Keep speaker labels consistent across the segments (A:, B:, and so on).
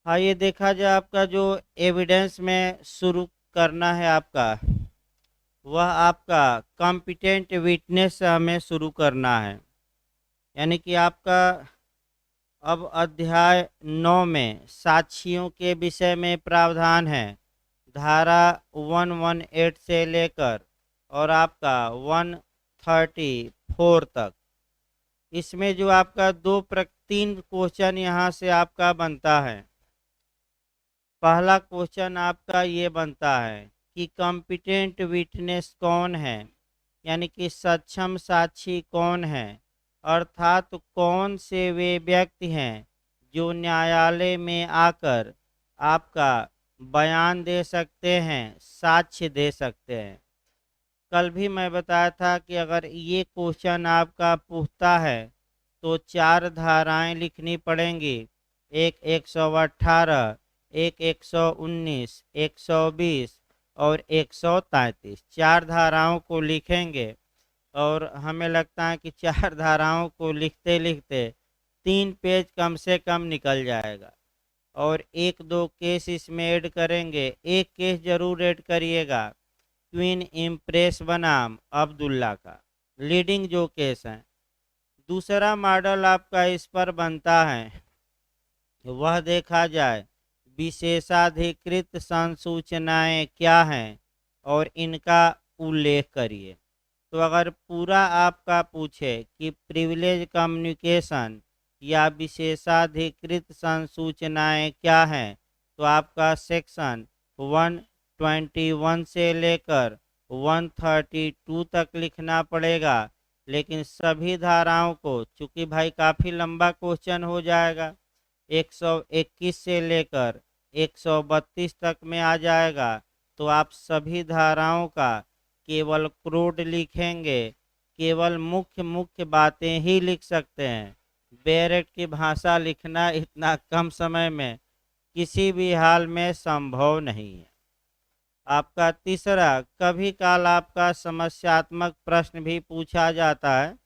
A: हाँ, ये देखा जाए आपका जो एविडेंस में शुरू करना है आपका, वह आपका कॉम्पिटेंट विटनेस से हमें शुरू करना है। यानी कि आपका अब अध्याय 9 में साक्षियों के विषय में प्रावधान है। धारा 118 से लेकर और आपका 134 तक। इसमें जो आपका तीन क्वेश्चन यहाँ से आपका बनता है। पहला क्वेश्चन आपका ये बनता है कि कॉम्पिटेंट विटनेस कौन है, यानी कि सक्षम साक्षी कौन है, अर्थात कौन से वे व्यक्ति हैं जो न्यायालय में आकर आपका बयान दे सकते हैं, साक्ष्य दे सकते हैं। कल भी मैं बताया था कि अगर ये क्वेश्चन आपका पूछता है तो चार धाराएं लिखनी पड़ेंगी। एक 118, एक 119, 120 और 133। चार धाराओं को लिखेंगे और हमें लगता है कि चार धाराओं को लिखते लिखते 3 पेज कम से कम निकल जाएगा। और एक दो केस इसमें ऐड करेंगे। एक केस जरूर ऐड करिएगा, ट्विन इम्प्रेस बनाम अब्दुल्ला का लीडिंग जो केस है। दूसरा मॉडल आपका इस पर बनता है, वह देखा जाए विशेषाधिकृत संसूचनाएं क्या हैं और इनका उल्लेख करिए। तो अगर पूरा आपका पूछे कि प्रिविलेज कम्युनिकेशन या विशेषाधिकृत संसूचनाएं क्या हैं, तो आपका सेक्शन 121 से लेकर 132 तक लिखना पड़ेगा। लेकिन सभी धाराओं को, चूंकि भाई काफ़ी लंबा क्वेश्चन हो जाएगा, 121 से लेकर 132 तक में आ जाएगा, तो आप सभी धाराओं का केवल क्रोड लिखेंगे। केवल मुख्य मुख्य बातें ही लिख सकते हैं। बेरेट की भाषा लिखना इतना कम समय में किसी भी हाल में संभव नहीं है। आपका तीसरा, कभी काल आपका समस्यात्मक प्रश्न भी पूछा जाता है।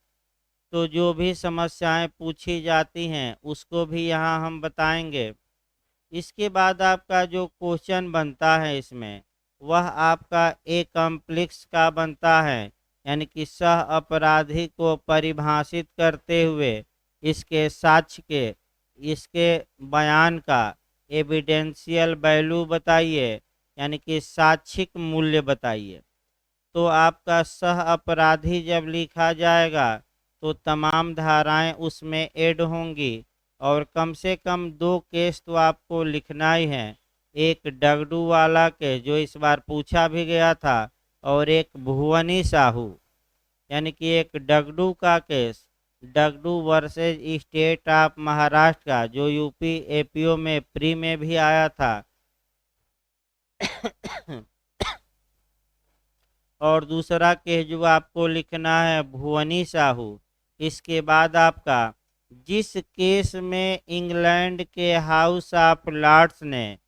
A: तो जो भी समस्याएं पूछी जाती हैं उसको भी यहाँ हम बताएंगे। इसके बाद आपका जो क्वेश्चन बनता है इसमें, वह आपका ए कॉम्प्लेक्स का बनता है। यानी कि सह अपराधी को परिभाषित करते हुए इसके साक्ष्य के, इसके बयान का एविडेंशियल वैल्यू बताइए, यानी कि साक्षिक मूल्य बताइए। तो आपका सह अपराधी जब लिखा जाएगा तो तमाम धाराएं उसमें ऐड होंगी और कम से कम दो केस तो आपको लिखना ही है। एक डगडू वाला केस जो इस बार पूछा भी गया था, और एक भुवनी साहू, यानी कि एक डगडू का केस, Dagdu versus State of Maharashtra का, जो यूपी एपीओ में प्री में भी आया था। और दूसरा केस जो आपको लिखना है भुवनी साहू। इसके बाद आपका जिस केस में इंग्लैंड के हाउस ऑफ लॉर्ड्स ने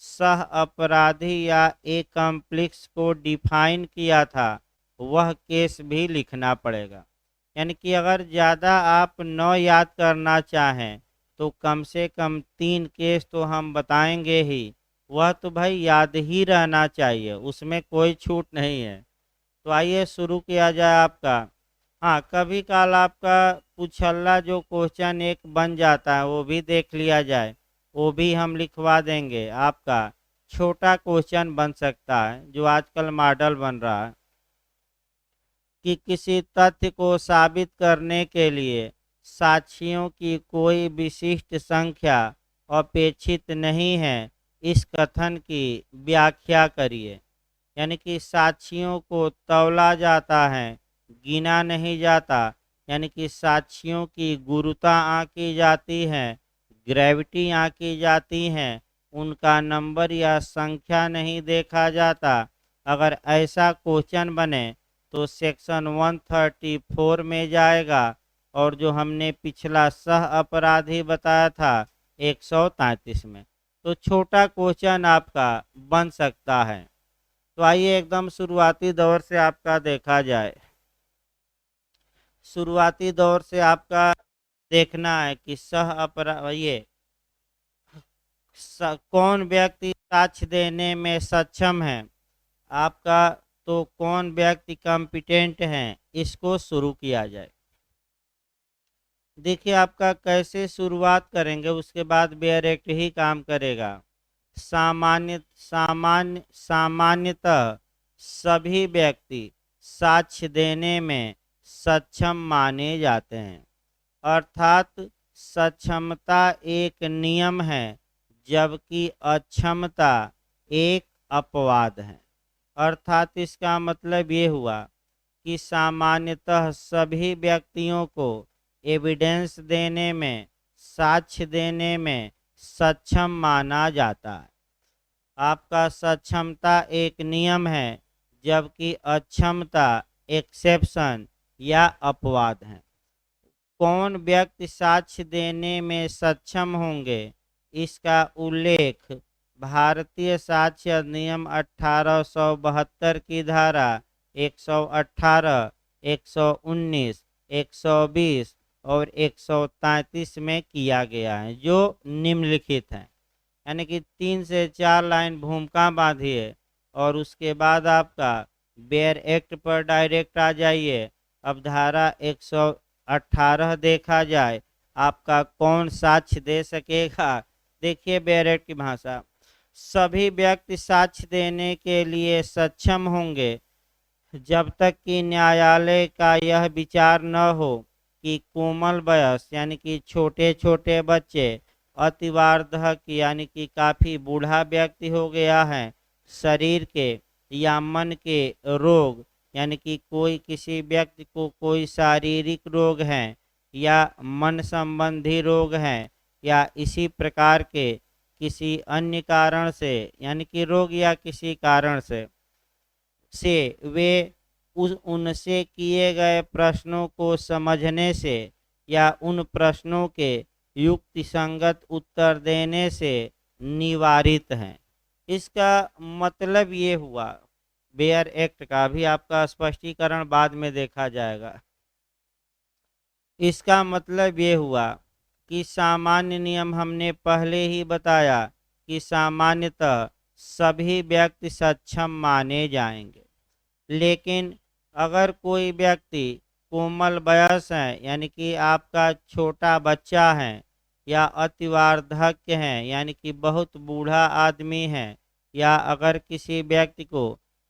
A: सह अपराधी या ए कॉम्प्लेक्स को डिफाइन किया था, वह केस भी लिखना पड़ेगा। यानी कि अगर ज़्यादा आप न याद करना चाहें तो कम से कम 3 केस तो हम बताएंगे ही। वह तो भाई याद ही रहना चाहिए, उसमें कोई छूट नहीं है। तो आइए शुरू किया जाए आपका। हाँ, कभी काल आपका पुछल्ला जो क्वेश्चन एक बन जाता है वो भी देख लिया जाए, वो भी हम लिखवा देंगे। आपका छोटा क्वेश्चन बन सकता है जो आजकल मॉडल बन रहा है कि किसी तथ्य को साबित करने के लिए साक्षियों की कोई विशिष्ट संख्या अपेक्षित नहीं है, इस कथन की व्याख्या करिए। यानी कि साक्षियों को तौला जाता है, गिना नहीं जाता। यानी कि साक्षियों की गुरुता आंकी जाती है, ग्रेविटी आंकी जाती है, उनका नंबर या संख्या नहीं देखा जाता। अगर ऐसा क्वेश्चन बने तो सेक्शन 134 में जाएगा, और जो हमने पिछला सह अपराधी बताया था 133 में। तो छोटा क्वेश्चन आपका बन सकता है। तो आइए एकदम शुरुआती दौर से आपका देखा जाए। शुरुआती दौर से आपका देखना है कि सह अपराध, ये कौन व्यक्ति साक्ष्य देने में सक्षम है आपका, तो कौन व्यक्ति कॉम्पिटेंट है, इसको शुरू किया जाए। देखिए आपका कैसे शुरुआत करेंगे, उसके बाद बेयर एक्ट ही काम करेगा। सामान्यतः सभी व्यक्ति साक्ष्य देने में सक्षम माने जाते हैं, अर्थात सक्षमता एक नियम है जबकि अक्षमता एक अपवाद है। अर्थात इसका मतलब ये हुआ कि सामान्यतः सभी व्यक्तियों को एविडेंस देने में, साक्ष्य देने में सक्षम माना जाता है। आपका सक्षमता एक नियम है जबकि अक्षमता एक्सेप्शन या अपवाद है। कौन व्यक्ति साक्ष्य देने में सक्षम होंगे, इसका उल्लेख भारतीय साक्ष्य अधिनियम 1872 की धारा 118, 119, 120 और 133 में किया गया है, जो निम्नलिखित है। यानी कि 3 से 4 लाइन भूमिका बांधिए और उसके बाद आपका बेयर एक्ट पर डायरेक्ट आ जाइए। अब धारा 118 देखा जाए, आपका कौन साक्ष्य दे सकेगा। देखिए बेयर एक्ट की भाषा, सभी व्यक्ति साक्ष्य देने के लिए सक्षम होंगे जब तक कि न्यायालय का यह विचार न हो कि कोमल वयस यानी कि छोटे छोटे बच्चे, अतिवार्धक यानी कि काफ़ी बूढ़ा व्यक्ति हो गया है, शरीर के या मन के रोग यानी कि कोई किसी व्यक्ति को कोई शारीरिक रोग है या मन संबंधी रोग हैं या इसी प्रकार के किसी अन्य कारण से यानी कि रोग या किसी कारण से वे उनसे किए गए प्रश्नों को समझने से या उन प्रश्नों के युक्ति संगत उत्तर देने से निवारित हैं। इसका मतलब ये हुआ, बेयर एक्ट का भी आपका स्पष्टीकरण बाद में देखा जाएगा। इसका मतलब ये हुआ कि सामान्य नियम हमने पहले ही बताया कि सामान्यतः सभी व्यक्ति सक्षम माने जाएंगे, लेकिन अगर कोई व्यक्ति कोमल वयस है यानी कि आपका छोटा बच्चा है या अतिवार्धक्य है यानी कि बहुत बूढ़ा आदमी है, या अगर किसी व्यक्ति को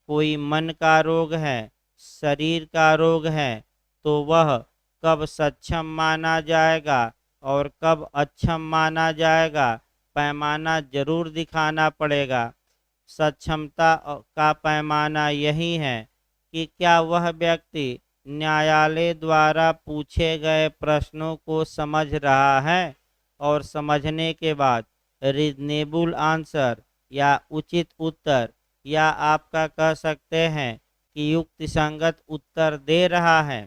A: कोई मन का रोग है, शरीर का रोग है, तो वह कब सक्षम माना जाएगा और कब अक्षम माना जाएगा, पैमाना जरूर दिखाना पड़ेगा। सक्षमता का पैमाना यही है कि क्या वह व्यक्ति न्यायालय द्वारा पूछे गए प्रश्नों को समझ रहा है और समझने के बाद रीजनेबल आंसर या उचित उत्तर या आपका कह सकते हैं कि युक्ति संगत उत्तर दे रहा है।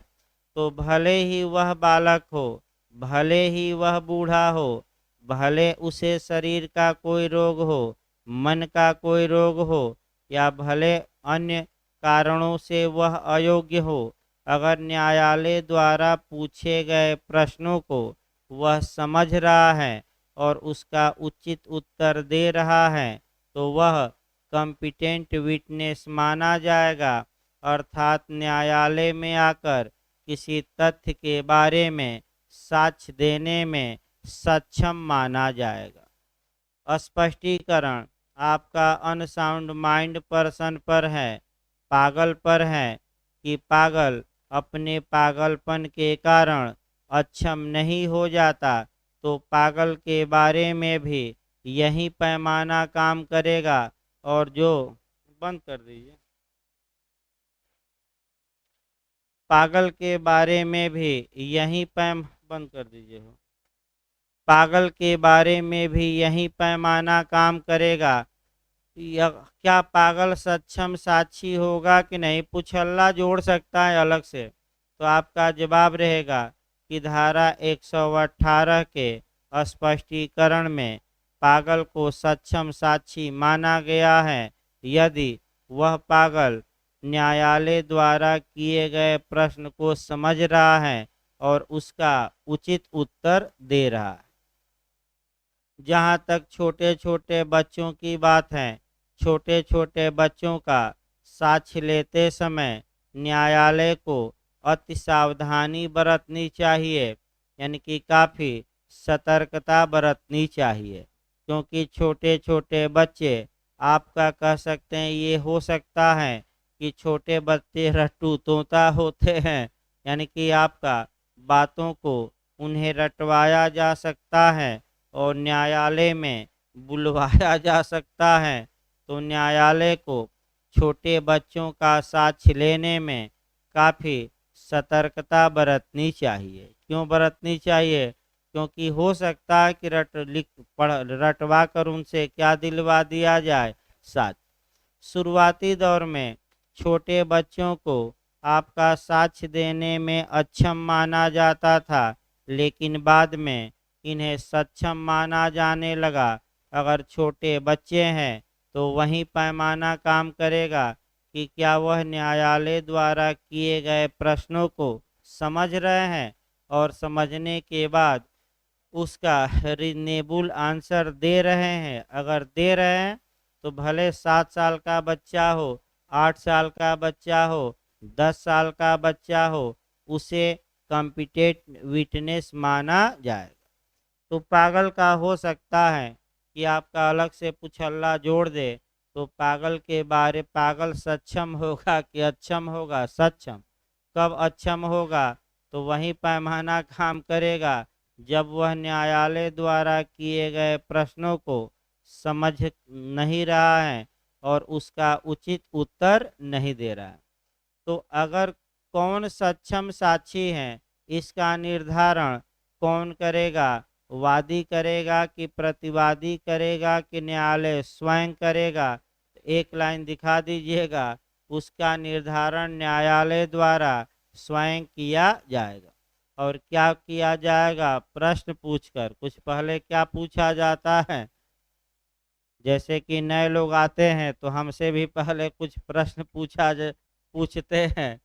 A: तो भले ही वह बालक हो, भले ही वह बूढ़ा हो, भले उसे शरीर का कोई रोग हो, मन का कोई रोग हो, या भले अन्य कारणों से वह अयोग्य हो, अगर न्यायालय द्वारा पूछे गए प्रश्नों को वह समझ रहा है और उसका उचित उत्तर दे रहा है, तो वह कॉम्पिटेंट विटनेस माना जाएगा, अर्थात न्यायालय में आकर किसी तथ्य के बारे में साक्ष्य देने में सक्षम माना जाएगा। स्पष्टीकरण आपका अनसाउंड माइंड पर्सन पर है, पागल पर है कि पागल अपने पागलपन के कारण अक्षम नहीं हो जाता, तो पागल के बारे में भी यही पैमाना काम करेगा। और जो बंद कर दीजिए, पागल के बारे में भी यही बंद कर दीजिए हो, पागल के बारे में भी यही पैमाना काम करेगा। क्या पागल सक्षम साक्षी होगा कि नहीं, पुछल्ला जोड़ सकता है अलग से, तो आपका जवाब रहेगा कि धारा 118 के स्पष्टीकरण में पागल को सक्षम साक्षी माना गया है यदि वह पागल न्यायालय द्वारा किए गए प्रश्न को समझ रहा है और उसका उचित उत्तर दे रहा है। जहाँ तक छोटे छोटे बच्चों की बात है, छोटे छोटे बच्चों का साक्ष्य लेते समय न्यायालय को अति सावधानी बरतनी चाहिए, यानी कि काफ़ी सतर्कता बरतनी चाहिए, क्योंकि छोटे छोटे बच्चे आपका कह सकते हैं, ये हो सकता है कि छोटे बच्चे रट्टू तोता होते हैं, यानी कि आपका बातों को उन्हें रटवाया जा सकता है और न्यायालय में बुलवाया जा सकता है। तो न्यायालय को छोटे बच्चों का साक्ष्य लेने में काफ़ी सतर्कता बरतनी चाहिए। क्यों बरतनी चाहिए? क्योंकि हो सकता है कि रटवा कर उनसे क्या दिलवा दिया जाए, साक्ष्य। शुरुआती दौर में छोटे बच्चों को आपका साक्ष्य देने में अक्षम माना जाता था, लेकिन बाद में इन्हें सक्षम माना जाने लगा। अगर छोटे बच्चे हैं तो वही पैमाना काम करेगा कि क्या वह न्यायालय द्वारा किए गए प्रश्नों को समझ रहे हैं और समझने के बाद उसका रीजनेबल आंसर दे रहे हैं। अगर दे रहे हैं तो भले 7 साल का बच्चा हो, 8 साल का बच्चा हो, 10 साल का बच्चा हो, उसे कॉम्पिटेंट विटनेस माना जाएगा। तो पागल का हो सकता है कि आपका अलग से पुछल्ला जोड़ दे, तो पागल के बारे पागल सक्षम होगा कि अक्षम होगा? सक्षम। कब अक्षम होगा? तो वही पैमाना काम करेगा जब वह न्यायालय द्वारा किए गए प्रश्नों को समझ नहीं रहा है और उसका उचित उत्तर नहीं दे रहा है। तो अगर कौन सक्षम साक्षी है, इसका निर्धारण कौन करेगा? वादी करेगा कि प्रतिवादी करेगा कि न्यायालय स्वयं करेगा? एक लाइन दिखा दीजिएगा। उसका निर्धारण न्यायालय द्वारा स्वयं किया जाएगा। और क्या किया जाएगा? प्रश्न पूछकर। कुछ पहले क्या पूछा जाता है? जैसे कि नए लोग आते हैं तो हमसे भी पहले कुछ प्रश्न पूछते हैं,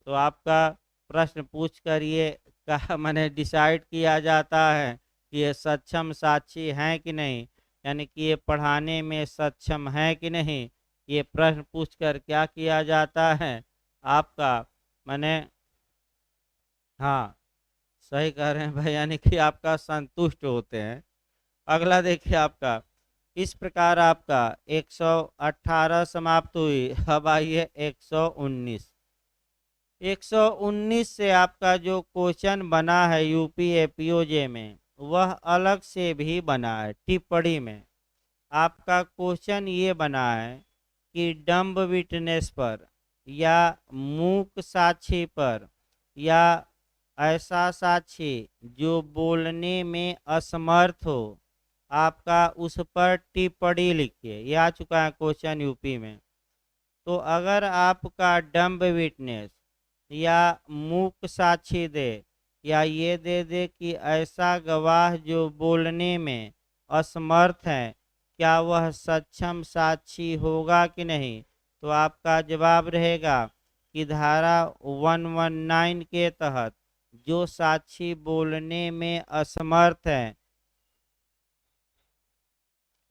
A: तो आपका प्रश्न पूछ कर ये कहा मैंने डिसाइड किया जाता है कि ये सक्षम साक्षी हैं कि नहीं, यानी कि ये पढ़ाने में सक्षम है कि नहीं। ये प्रश्न पूछकर क्या किया जाता है आपका, मैंने, हाँ सही कह रहे हैं भाई, यानी कि आपका संतुष्ट होते हैं। अगला देखिए आपका, इस प्रकार आपका 118 समाप्त हुई। अब आइए 119। 119 से आपका जो क्वेश्चन बना है यूपी एपीओजे में, वह अलग से भी बना है। टिप्पणी में आपका क्वेश्चन ये बना है कि डम्ब विटनेस पर या मूक साक्षी पर या ऐसा साक्षी जो बोलने में असमर्थ हो, आपका उस पर टिप्पणी लिखिए। ये आ चुका है क्वेश्चन यूपी में। तो अगर आपका डम्ब विटनेस या मूक साक्षी दे, या ये दे दे कि ऐसा गवाह जो बोलने में असमर्थ है, क्या वह सक्षम साक्षी होगा कि नहीं? तो आपका जवाब रहेगा कि धारा 119 के तहत जो साक्षी बोलने में असमर्थ है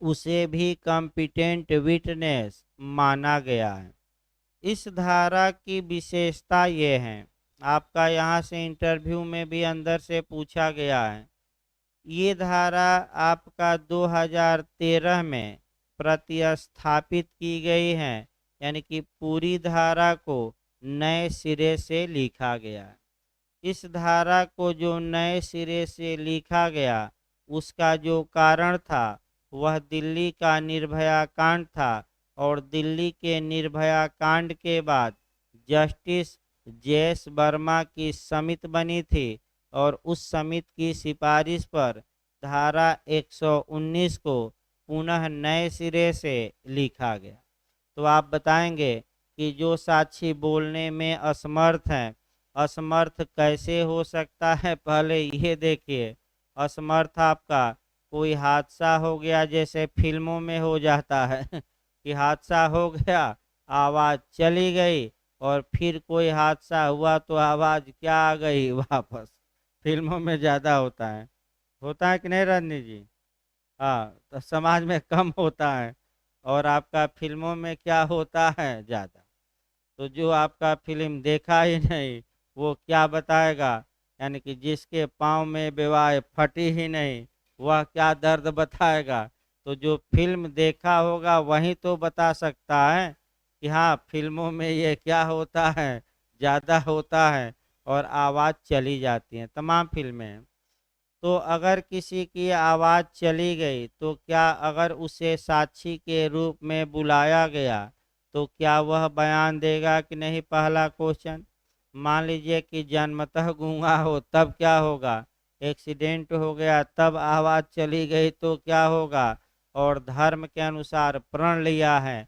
A: उसे भी कॉम्पिटेंट विटनेस माना गया है। इस धारा की विशेषता ये है, आपका यहाँ से इंटरव्यू में भी अंदर से पूछा गया है। ये धारा आपका 2013 में प्रतिस्थापित की गई है, यानी कि पूरी धारा को नए सिरे से लिखा गया। इस धारा को जो नए सिरे से लिखा गया, उसका जो कारण था वह दिल्ली का निर्भया कांड था। और दिल्ली के निर्भया कांड के बाद जस्टिस जे.एस. वर्मा की समिति बनी थी और उस समिति की सिफारिश पर धारा 119 को पुनः नए सिरे से लिखा गया। तो आप बताएंगे कि जो साक्षी बोलने में असमर्थ हैं, असमर्थ कैसे हो सकता है? पहले ये देखिए, असमर्थ आपका कोई हादसा हो गया, जैसे फिल्मों में हो जाता है कि हादसा हो गया, आवाज़ चली गई, और फिर कोई हादसा हुआ तो आवाज़ क्या आ गई वापस। फिल्मों में ज़्यादा होता है कि नहीं रजनी जी? हाँ, तो समाज में कम होता है और आपका फिल्मों में क्या होता है ज़्यादा। तो जो आपका फिल्म देखा ही नहीं वो क्या बताएगा, यानी कि जिसके पाँव में विवाह फटी ही नहीं वह क्या दर्द बताएगा। तो जो फिल्म देखा होगा वही तो बता सकता है कि हाँ फिल्मों में ये क्या होता है, ज़्यादा होता है और आवाज़ चली जाती है तमाम फिल्में। तो अगर किसी की आवाज़ चली गई तो क्या अगर उसे साक्षी के रूप में बुलाया गया तो क्या वह बयान देगा कि नहीं, पहला क्वेश्चन। मान लीजिए कि जन्मतः गूंगा हो तब क्या होगा, एक्सीडेंट हो गया तब आवाज़ चली गई तो क्या होगा, और धर्म के अनुसार प्रण लिया है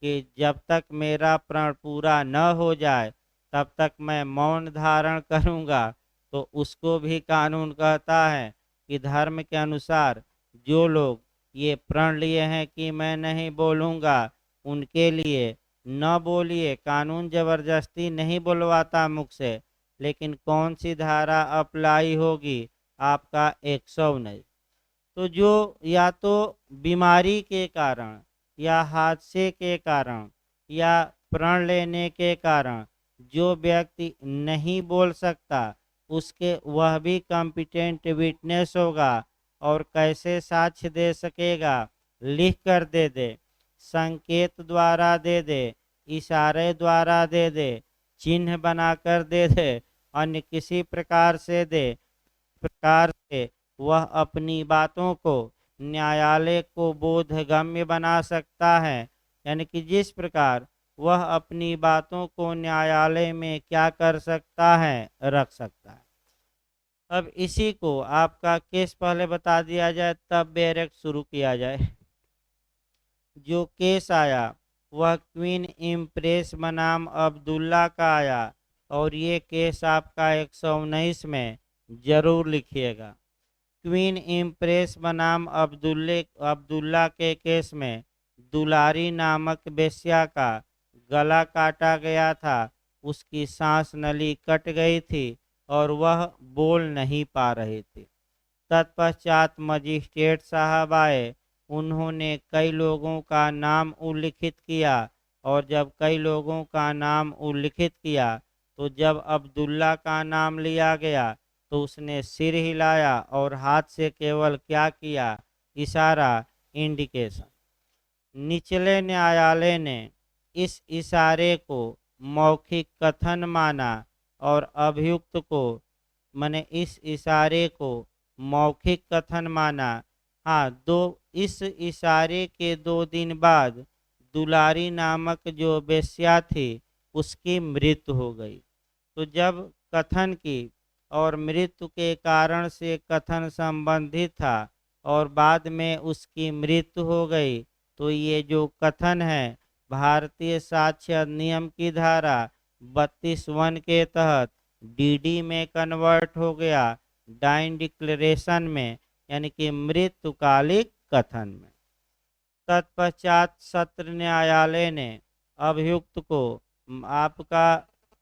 A: कि जब तक मेरा प्रण पूरा न हो जाए तब तक मैं मौन धारण करूंगा। तो उसको भी कानून कहता है कि धर्म के अनुसार जो लोग ये प्रण लिए हैं कि मैं नहीं बोलूँगा उनके लिए न बोलिए। कानून जबरदस्ती नहीं बुलवाता मुख से, लेकिन कौन सी धारा अप्लाई होगी, आपका 119। तो जो या तो बीमारी के कारण या हादसे के कारण या प्रण लेने के कारण जो व्यक्ति नहीं बोल सकता उसके वह भी कॉम्पिटेंट विटनेस होगा। और कैसे साक्ष्य दे सकेगा, लिख कर दे दे, संकेत द्वारा दे दे, इशारे द्वारा दे दे, चिन्ह बनाकर दे दे, अन्य किसी प्रकार से दे, प्रकार से वह अपनी बातों को न्यायालय को बोधगम्य बना सकता है। यानी कि जिस प्रकार वह अपनी बातों को न्यायालय में क्या कर सकता है, रख सकता है। अब इसी को आपका केस पहले बता दिया जाए तब बैरक शुरू किया जाए। जो केस आया वह क्वीन इम्प्रेस बनाम अब्दुल्ला का आया और ये केस आपका 119 में जरूर लिखिएगा। क्वीन इम्प्रेस बनाम अब्दुल्ला के केस में दुलारी नामक वेश्या का गला काटा गया था, उसकी सांस नली कट गई थी और वह बोल नहीं पा रही थी। तत्पश्चात मजिस्ट्रेट साहब आए, उन्होंने कई लोगों का नाम उल्लिखित किया और जब कई लोगों का नाम उल्लिखित किया तो जब अब्दुल्ला का नाम लिया गया तो उसने सिर हिलाया और हाथ से केवल क्या किया, इशारा, इंडिकेशन। निचले न्यायालय ने इस इशारे को मौखिक कथन माना और अभियुक्त को मैंने इस इशारे को मौखिक कथन माना। हाँ, दो इस इशारे के 2 दिन बाद दुलारी नामक जो वेश्या थी उसकी मृत्यु हो गई। तो जब कथन की और मृत्यु के कारण से कथन संबंधित था और बाद में उसकी मृत्यु हो गई तो ये जो कथन है भारतीय साक्ष्य अधिनियम की धारा 32(1) के तहत डीडी में कन्वर्ट हो गया, डाइन डिक्लेरेशन में, यानी कि मृत्युकालिक कथन में। तत्पश्चात सत्र न्यायालय ने अभियुक्त को आपका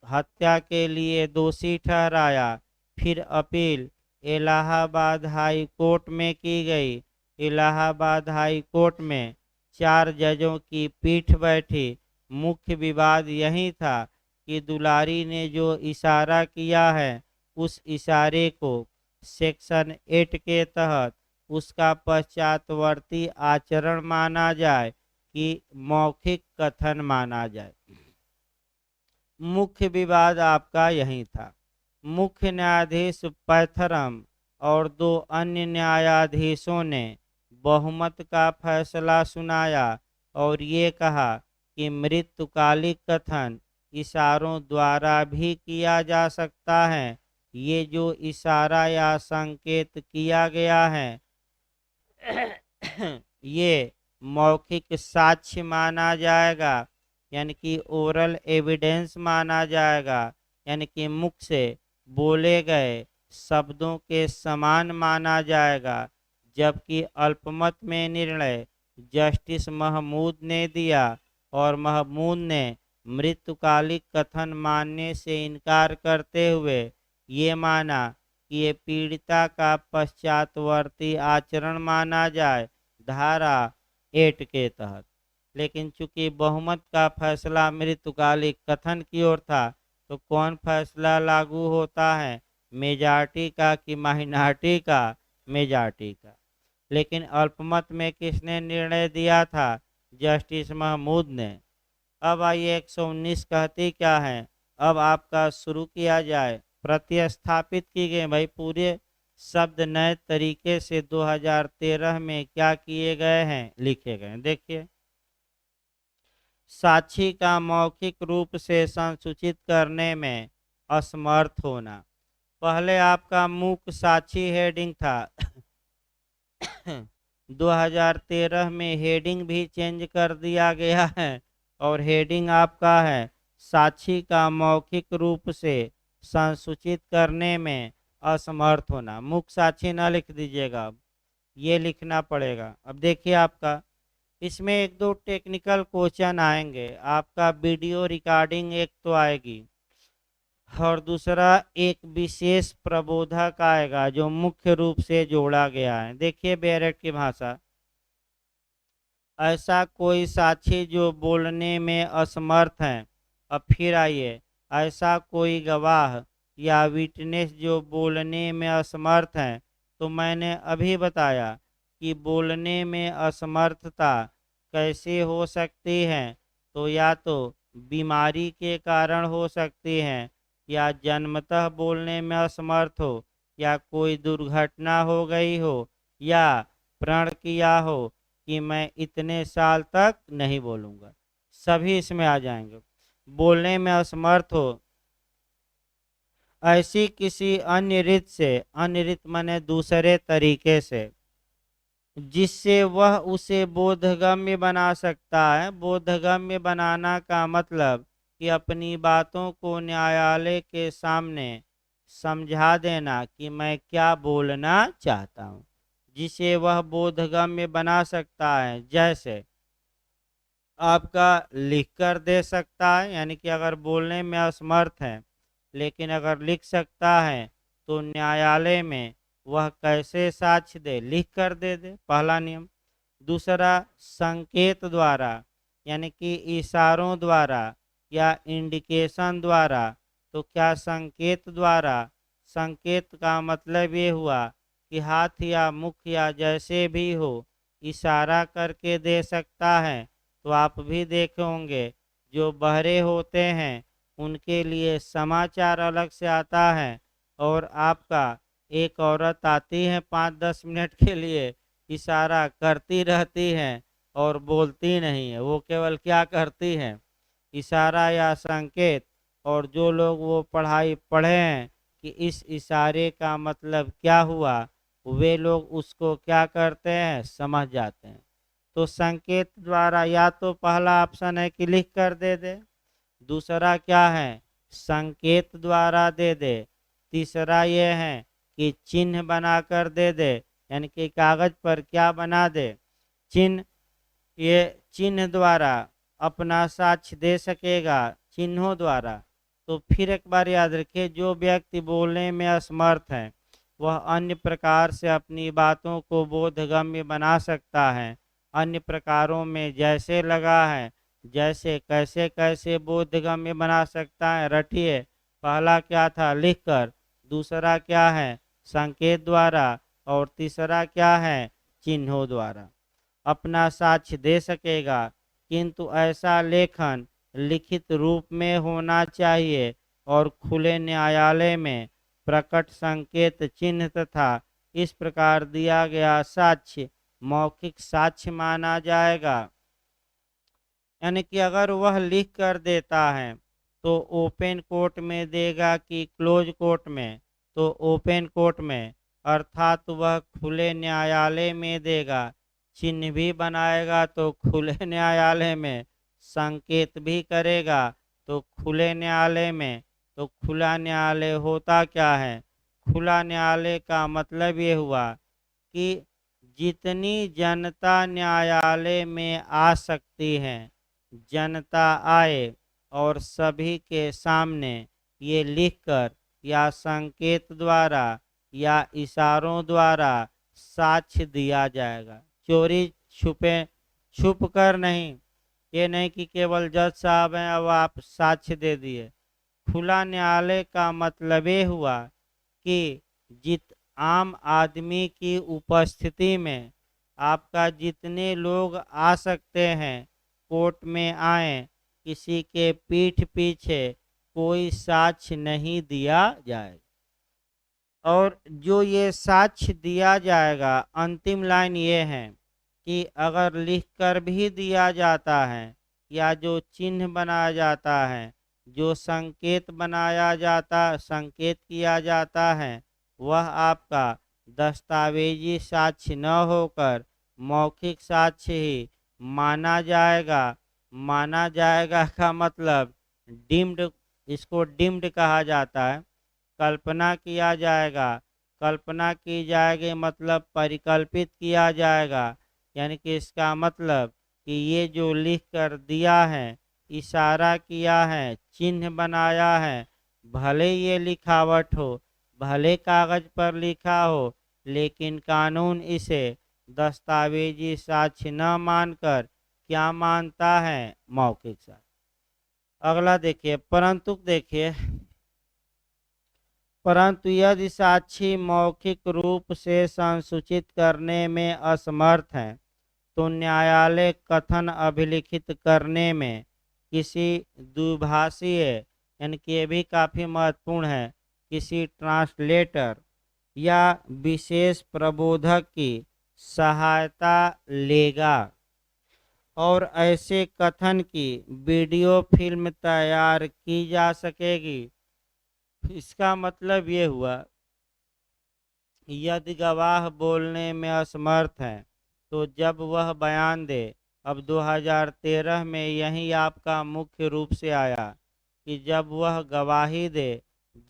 A: हत्या के लिए दोषी ठहराया। फिर अपील इलाहाबाद हाई कोर्ट में की गई। इलाहाबाद हाई कोर्ट में 4 जजों की पीठ बैठी। मुख्य विवाद यही था कि दुलारी ने जो इशारा किया है उस इशारे को सेक्शन 8 के तहत उसका पश्चातवर्ती आचरण माना जाए कि मौखिक कथन माना जाए। मुख्य विवाद आपका यही था। मुख्य न्यायाधीश पैथरम और 2 अन्य न्यायाधीशों ने बहुमत का फैसला सुनाया और ये कहा कि मृत्युकालिक कथन इशारों द्वारा भी किया जा सकता है। ये जो इशारा या संकेत किया गया है ये मौखिक साक्ष्य माना जाएगा, यानी कि ओरल एविडेंस माना जाएगा, यानी कि मुख से बोले गए शब्दों के समान माना जाएगा। जबकि अल्पमत में निर्णय जस्टिस महमूद ने दिया और महमूद ने मृत्युकालिक कथन मानने से इनकार करते हुए ये माना कि ये पीड़िता का पश्चातवर्ती आचरण माना जाए धारा 8 के तहत। लेकिन चूंकि बहुमत का फैसला मृतकालिक कथन की ओर था, तो कौन फैसला लागू होता है, मेजॉरिटी का कि माइनॉरिटी का, मेजॉरिटी का। लेकिन अल्पमत में किसने निर्णय दिया था, जस्टिस महमूद ने। अब आइए 119 कहती क्या है, अब आपका शुरू किया जाए। प्रतिस्थापित की गई भाई पूरे शब्द नए तरीके से 2013 में क्या किए गए हैं, लिखे गए हैं। देखिए, साक्षी का मौखिक रूप से संसूचित करने में असमर्थ होना। पहले आपका मूक साक्षी हेडिंग था 2013 में हेडिंग भी चेंज कर दिया गया है और हेडिंग आपका है साक्षी का मौखिक रूप से संसूचित करने में असमर्थ होना। मुख्य साक्षी ना लिख दीजिएगा, अब ये लिखना पड़ेगा। अब देखिए आपका इसमें एक दो टेक्निकल क्वेश्चन आएंगे। आपका वीडियो रिकॉर्डिंग एक तो आएगी और दूसरा एक विशेष प्रबोधक आएगा जो मुख्य रूप से जोड़ा गया है। देखिए बैरेट की भाषा, ऐसा कोई साक्षी जो बोलने में असमर्थ है। अब फिर आइए, ऐसा कोई गवाह या विटनेस जो बोलने में असमर्थ है। तो मैंने अभी बताया कि बोलने में असमर्थता कैसे हो सकती है, तो या तो बीमारी के कारण हो सकती है, या जन्मतः बोलने में असमर्थ हो, या कोई दुर्घटना हो गई हो, या प्रण किया हो कि मैं इतने साल तक नहीं बोलूँगा, सभी इसमें आ जाएंगे। बोलने में असमर्थ हो ऐसी किसी अन्य रीत से, अन्य रीत माने दूसरे तरीके से, जिससे वह उसे बोधगम्य बना सकता है। बोधगम्य बनाना का मतलब कि अपनी बातों को न्यायालय के सामने समझा देना कि मैं क्या बोलना चाहता हूँ, जिसे वह बोधगम्य बना सकता है। जैसे आपका लिख कर दे सकता है, यानी कि अगर बोलने में असमर्थ है लेकिन अगर लिख सकता है, तो न्यायालय में वह कैसे साक्ष्य दे, लिख कर दे दे, पहला नियम। दूसरा, संकेत द्वारा, यानी कि इशारों द्वारा या इंडिकेशन द्वारा। तो क्या संकेत द्वारा, संकेत का मतलब ये हुआ कि हाथ या मुख या जैसे भी हो इशारा करके दे सकता है। तो आप भी देखे होंगे जो बहरे होते हैं उनके लिए समाचार अलग से आता है, और आपका एक औरत आती है 5-10 मिनट के लिए, इशारा करती रहती है और बोलती नहीं है, वो केवल क्या करती है, इशारा या संकेत। और जो लोग वो पढ़ाई पढ़े हैं कि इस इशारे का मतलब क्या हुआ, वे लोग उसको क्या करते हैं, समझ जाते हैं। तो संकेत द्वारा, या तो पहला ऑप्शन है कि लिख कर दे दे, दूसरा क्या है, संकेत द्वारा दे दे, तीसरा ये है कि चिन्ह बना कर दे दे, यानी कि कागज पर क्या बना दे, चिन्ह। ये चिन्ह द्वारा अपना साक्ष्य दे सकेगा, चिन्हों द्वारा। तो फिर एक बार याद रखिए, जो व्यक्ति बोलने में असमर्थ है वह अन्य प्रकार से अपनी बातों को बोधगम्य बना सकता है। अन्य प्रकारों में जैसे लगा है, जैसे कैसे कैसे बोधगम्य बना सकता है, रटिए। पहला क्या था, लिखकर, दूसरा क्या है, संकेत द्वारा, और तीसरा क्या है, चिन्हों द्वारा अपना साक्ष्य दे सकेगा। किंतु ऐसा लेखन लिखित रूप में होना चाहिए और खुले न्यायालय में प्रकट संकेत, चिन्ह तथा इस प्रकार दिया गया साक्ष्य मौखिक साक्ष्य माना जाएगा। यानी कि अगर वह लिख कर देता है तो ओपन कोर्ट में देगा कि क्लोज कोर्ट में, तो ओपन कोर्ट में, अर्थात वह खुले न्यायालय में देगा। चिन्ह भी बनाएगा तो खुले न्यायालय में, संकेत भी करेगा तो खुले न्यायालय में। तो खुला न्यायालय होता क्या है, खुला न्यायालय का मतलब ये हुआ कि जितनी जनता न्यायालय में आ सकती है, जनता आए और सभी के सामने ये लिखकर या संकेत द्वारा या इशारों द्वारा साक्ष्य दिया जाएगा। चोरी छुप कर नहीं, ये नहीं कि केवल जज साहब हैं अब आप साक्ष्य दे दिए। खुला न्यायालय का मतलब ये हुआ कि जित आम आदमी की उपस्थिति में आपका जितने लोग आ सकते हैं कोर्ट में आए, किसी के पीठ पीछे कोई साक्ष्य नहीं दिया जाए। और जो ये साक्ष्य दिया जाएगा, अंतिम लाइन ये है कि अगर लिख कर भी दिया जाता है या जो चिन्ह बनाया जाता है, जो संकेत किया जाता है, वह आपका दस्तावेजी साक्ष्य न होकर मौखिक साक्ष्य ही माना जाएगा। माना जाएगा का मतलब डीम्ड, इसको डीम्ड कहा जाता है। कल्पना किया जाएगा, कल्पना की जाएगी मतलब परिकल्पित किया जाएगा, यानी कि इसका मतलब कि ये जो लिख कर दिया है, इशारा किया है, चिन्ह बनाया है, भले ये लिखावट हो, भले कागज पर लिखा हो, लेकिन कानून इसे दस्तावेजी साक्ष्य न मानकर क्या मानता है, मौखिक साक्ष्य। अगला देखिए, परंतु यदि साक्षी मौखिक रूप से संसूचित करने में असमर्थ है तो न्यायालय कथन अभिलिखित करने में किसी द्विभाषीय, यानी कि ये भी काफ़ी महत्वपूर्ण है, किसी ट्रांसलेटर या विशेष प्रबोधक की सहायता लेगा और ऐसे कथन की वीडियो फिल्म तैयार की जा सकेगी। इसका मतलब ये हुआ यदि गवाह बोलने में असमर्थ है तो जब वह बयान दे, अब 2013 में यही आपका मुख्य रूप से आया कि जब वह गवाही दे,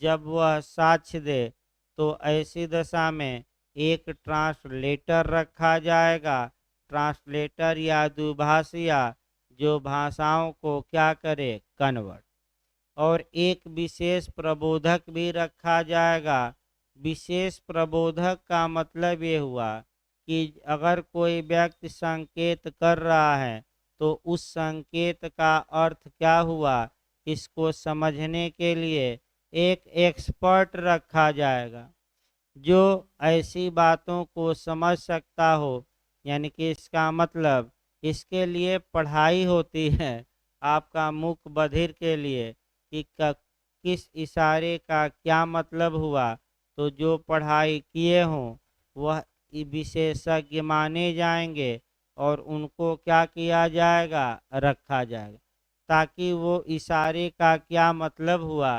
A: जब वह साक्ष्य दे, तो ऐसी दशा में एक ट्रांसलेटर रखा जाएगा, ट्रांसलेटर या दुभाषिया, जो भाषाओं को क्या करे, कन्वर्ट। और एक विशेष प्रबोधक भी रखा जाएगा। विशेष प्रबोधक का मतलब ये हुआ कि अगर कोई व्यक्ति संकेत कर रहा है तो उस संकेत का अर्थ क्या हुआ, इसको समझने के लिए एक एक्सपर्ट रखा जाएगा जो ऐसी बातों को समझ सकता हो। यानी कि इसका मतलब इसके लिए पढ़ाई होती है आपका मुख बधिर के लिए कि किस इशारे का क्या मतलब हुआ, तो जो पढ़ाई किए हों वह विशेषज्ञ माने जाएंगे और उनको क्या किया जाएगा, रखा जाएगा, ताकि वो इशारे का क्या मतलब हुआ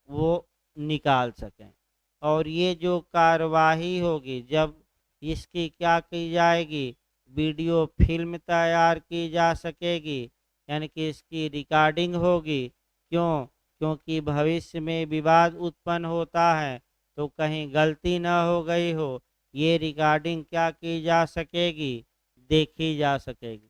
A: वो निकाल सकें। और ये जो कार्यवाही होगी, जब इसकी क्या की जाएगी, वीडियो फिल्म तैयार की जा सकेगी, यानी कि इसकी रिकॉर्डिंग होगी। क्यों? क्योंकि भविष्य में विवाद उत्पन्न होता है तो कहीं गलती न हो गई हो, ये रिकॉर्डिंग क्या की जा सकेगी, देखी जा सकेगी।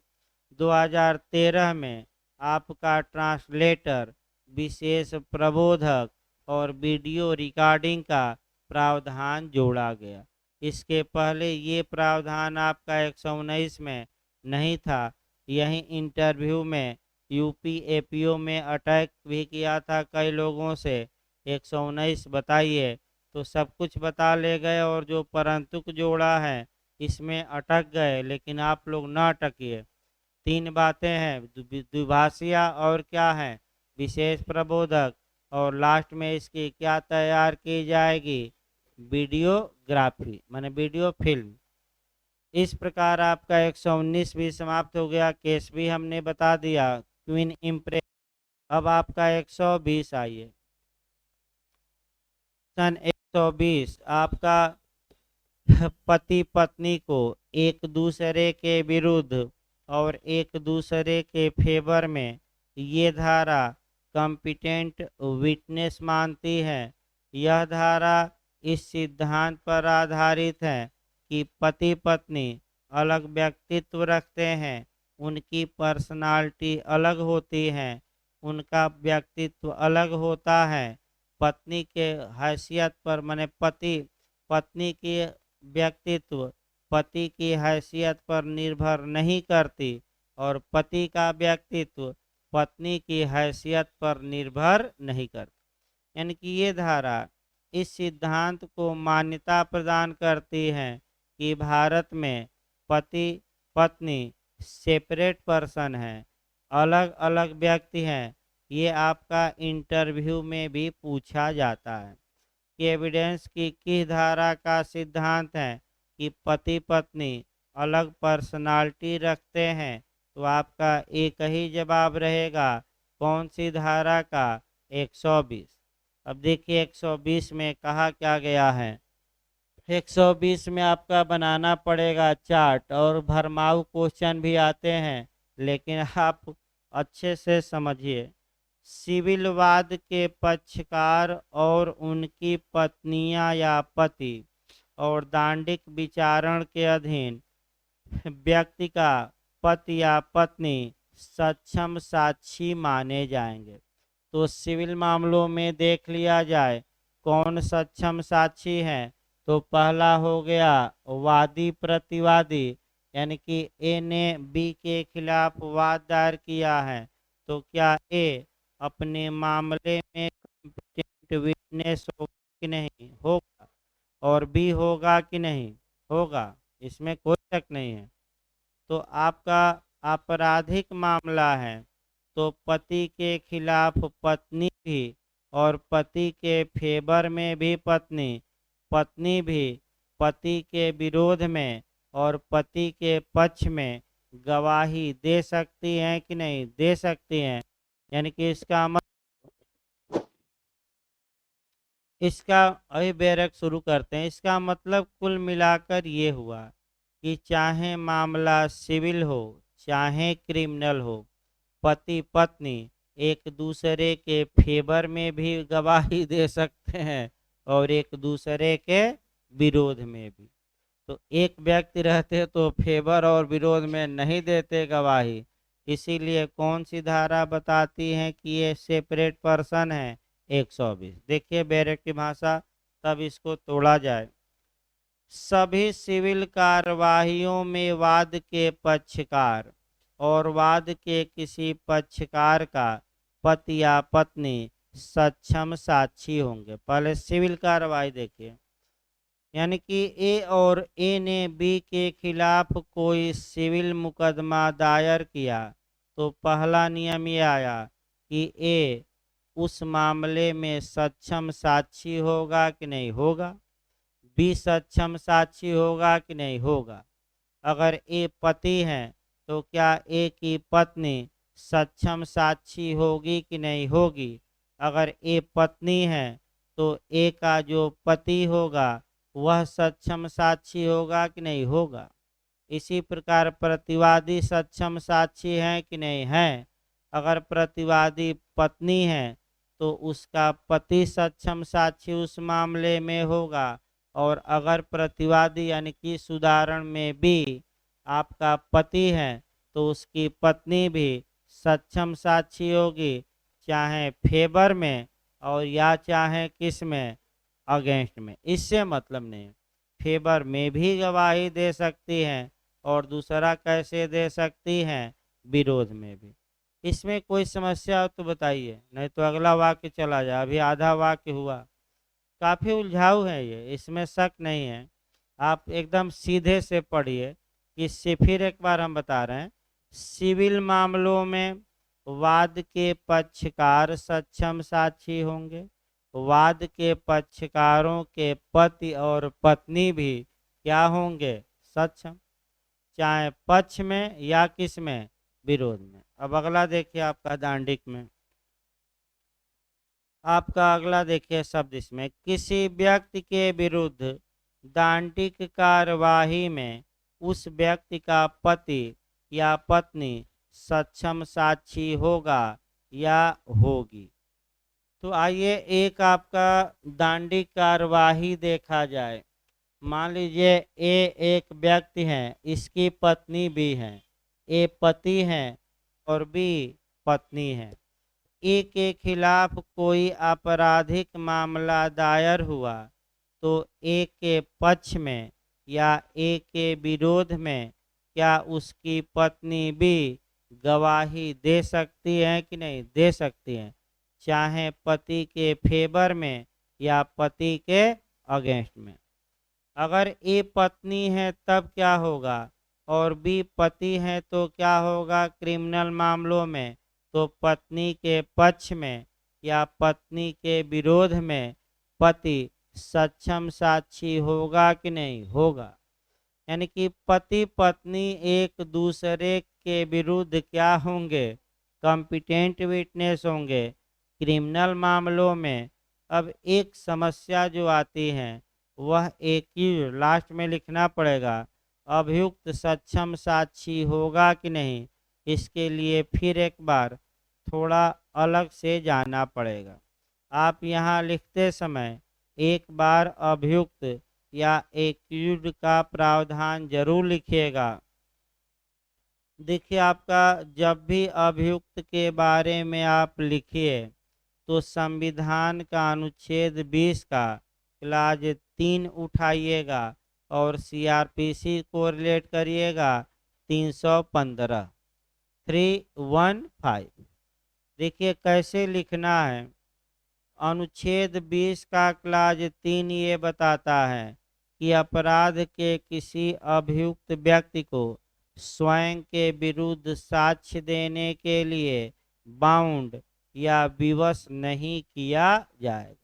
A: 2013 में आपका ट्रांसलेटर, विशेष प्रबोधक और वीडियो रिकॉर्डिंग का प्रावधान जोड़ा गया। इसके पहले ये प्रावधान आपका 119 में नहीं था। यही इंटरव्यू में यूपी एपीओ में अटैक भी किया था कई लोगों से, 119 बताइए, तो सब कुछ बता ले गए और जो परंतुक जोड़ा है इसमें अटक गए, लेकिन आप लोग न अटकिए। 3 बातें हैं, द्विभाषिया और क्या है, विशेष प्रबोधक, और लास्ट में इसकी क्या तैयार की जाएगी, वीडियोग्राफी माने वीडियो फिल्म। इस प्रकार आपका 119 भी समाप्त हो गया, केस भी हमने बता दिया, क्वीन इम्प्रेस। अब आपका 120 आइए। सन 120 आपका पति पत्नी को एक दूसरे के विरुद्ध और एक दूसरे के फेवर में ये धारा कॉम्पिटेंट विटनेस मानती है। यह धारा इस सिद्धांत पर आधारित है कि पति पत्नी अलग व्यक्तित्व रखते हैं, उनकी पर्सनालिटी अलग होती है, उनका व्यक्तित्व अलग होता है। पत्नी के हैसियत पर माने पति पत्नी के व्यक्तित्व पति की हैसियत पर निर्भर नहीं करती और पति का व्यक्तित्व पत्नी की हैसियत पर निर्भर नहीं करती। यानी कि ये धारा इस सिद्धांत को मान्यता प्रदान करती है कि भारत में पति पत्नी सेपरेट पर्सन है, अलग अलग व्यक्ति हैं। ये आपका इंटरव्यू में भी पूछा जाता है कि एविडेंस की किस धारा का सिद्धांत है कि पति पत्नी अलग पर्सनालिटी रखते हैं, तो आपका एक ही जवाब रहेगा, कौन सी धारा का? 120। अब देखिए 120 में कहा क्या गया है। 120 में आपका बनाना पड़ेगा चार्ट, और भरमाऊ क्वेश्चन भी आते हैं, लेकिन आप अच्छे से समझिए। सिविलवाद के पक्षकार और उनकी पत्नियां या पति और दांडिक विचारण के अधीन व्यक्ति का पति या पत्नी सक्षम साक्षी माने जाएंगे। तो सिविल मामलों में देख लिया जाए कौन सक्षम साक्षी है। तो पहला हो गया वादी प्रतिवादी, यानी कि ए ने बी के खिलाफ वाद दायर किया है, तो क्या ए अपने मामले में कॉम्पिटेंट विटनेस होगा कि नहीं होगा, और बी होगा कि नहीं होगा, इसमें कोई शक नहीं है। तो आपका आपराधिक मामला है, तो पति के खिलाफ पत्नी भी और पति के फेवर में भी पत्नी, पत्नी भी पति के विरोध में और पति के पक्ष में गवाही दे सकती हैं कि नहीं दे सकती हैं। यानी कि इसका अभी बैरक शुरू करते हैं। इसका मतलब कुल मिलाकर ये हुआ कि चाहे मामला सिविल हो चाहे क्रिमिनल हो, पति पत्नी एक दूसरे के फेवर में भी गवाही दे सकते हैं और एक दूसरे के विरोध में भी। तो एक व्यक्ति रहते तो फेवर और विरोध में नहीं देते गवाही। इसीलिए कौन सी धारा बताती है कि ये सेपरेट पर्सन है? 120। देखिए बैरक की भाषा, तब इसको तोड़ा जाए। सभी सिविल कार्यवाहियों में वाद के पक्षकार और वाद के किसी पक्षकार का पति या पत्नी सक्षम साक्षी होंगे। पहले सिविल कार्यवाही देखिए, यानी कि ए और ए ने बी के खिलाफ कोई सिविल मुकदमा दायर किया, तो पहला नियम ये आया कि ए उस मामले में सक्षम साक्षी होगा कि नहीं होगा, बी सक्षम साक्षी होगा कि नहीं होगा। अगर ए पति है तो क्या ए की पत्नी सक्षम साक्षी होगी कि नहीं होगी। अगर ए पत्नी है तो ए का जो पति होगा वह सक्षम साक्षी होगा कि नहीं होगा। इसी प्रकार प्रतिवादी सक्षम साक्षी है कि नहीं है। अगर प्रतिवादी पत्नी है तो उसका पति सक्षम साक्षी उस मामले में होगा, और अगर प्रतिवादी यानी कि सुधारण में भी आपका पति है तो उसकी पत्नी भी सक्षम साक्षी होगी, चाहे फेवर में और या चाहे किस में, अगेंस्ट में। इससे मतलब नहीं, फेवर में भी गवाही दे सकती हैं और दूसरा कैसे दे सकती हैं, विरोध में भी। इसमें कोई समस्या हो तो बताइए, नहीं तो अगला वाक्य चला जाए। अभी आधा वाक्य हुआ, काफ़ी उलझाऊ है ये, इसमें शक नहीं है। आप एकदम सीधे से पढ़िए। इससे फिर एक बार हम बता रहे हैं, सिविल मामलों में वाद के पक्षकार सक्षम साक्षी होंगे, वाद के पक्षकारों के पति और पत्नी भी क्या होंगे, सक्षम, चाहे पक्ष में या किस में, विरोध में। अब अगला देखिए आपका दांडिक में, आपका अगला देखिए शब्द इसमें, किसी व्यक्ति के विरुद्ध दांडिक कार्यवाही में उस व्यक्ति का पति या पत्नी सक्षम साक्षी होगा या होगी। तो आइए एक आपका दांडिक कार्यवाही देखा जाए। मान लीजिए ए एक व्यक्ति है, इसकी पत्नी भी है, ए पति है और बी पत्नी है। ए के खिलाफ कोई आपराधिक मामला दायर हुआ तो ए के पक्ष में या ए के विरोध में क्या उसकी पत्नी भी गवाही दे सकती है कि नहीं? दे सकती है, चाहे पति के फेवर में या पति के अगेंस्ट में। अगर ए पत्नी है तब क्या होगा, और बी पति है तो क्या होगा? क्रिमिनल मामलों में तो पत्नी के पक्ष में या पत्नी के विरोध में पति सक्षम साक्षी होगा कि नहीं? होगा। यानी कि पति पत्नी एक दूसरे के विरुद्ध क्या होंगे? कॉम्पिटेंट विटनेस होंगे क्रिमिनल मामलों में। अब एक समस्या जो आती है वह एक ही लास्ट में लिखना पड़ेगा, अभियुक्त सक्षम साक्षी होगा कि नहीं? इसके लिए फिर एक बार थोड़ा अलग से जाना पड़ेगा। आप यहाँ लिखते समय एक बार अभियुक्त या एक्यूज्ड का प्रावधान जरूर लिखिएगा। देखिए, आपका जब भी अभियुक्त के बारे में आप लिखिए तो संविधान का अनुच्छेद 20 का क्लाज 3 उठाइएगा और सीआरपीसी को रिलेट करिएगा 315 315। देखिए कैसे लिखना है। अनुच्छेद 20 का क्लाज 3 ये बताता है कि अपराध के किसी अभियुक्त व्यक्ति को स्वयं के विरुद्ध साक्ष्य देने के लिए बाउंड या विवश नहीं किया जाएगा।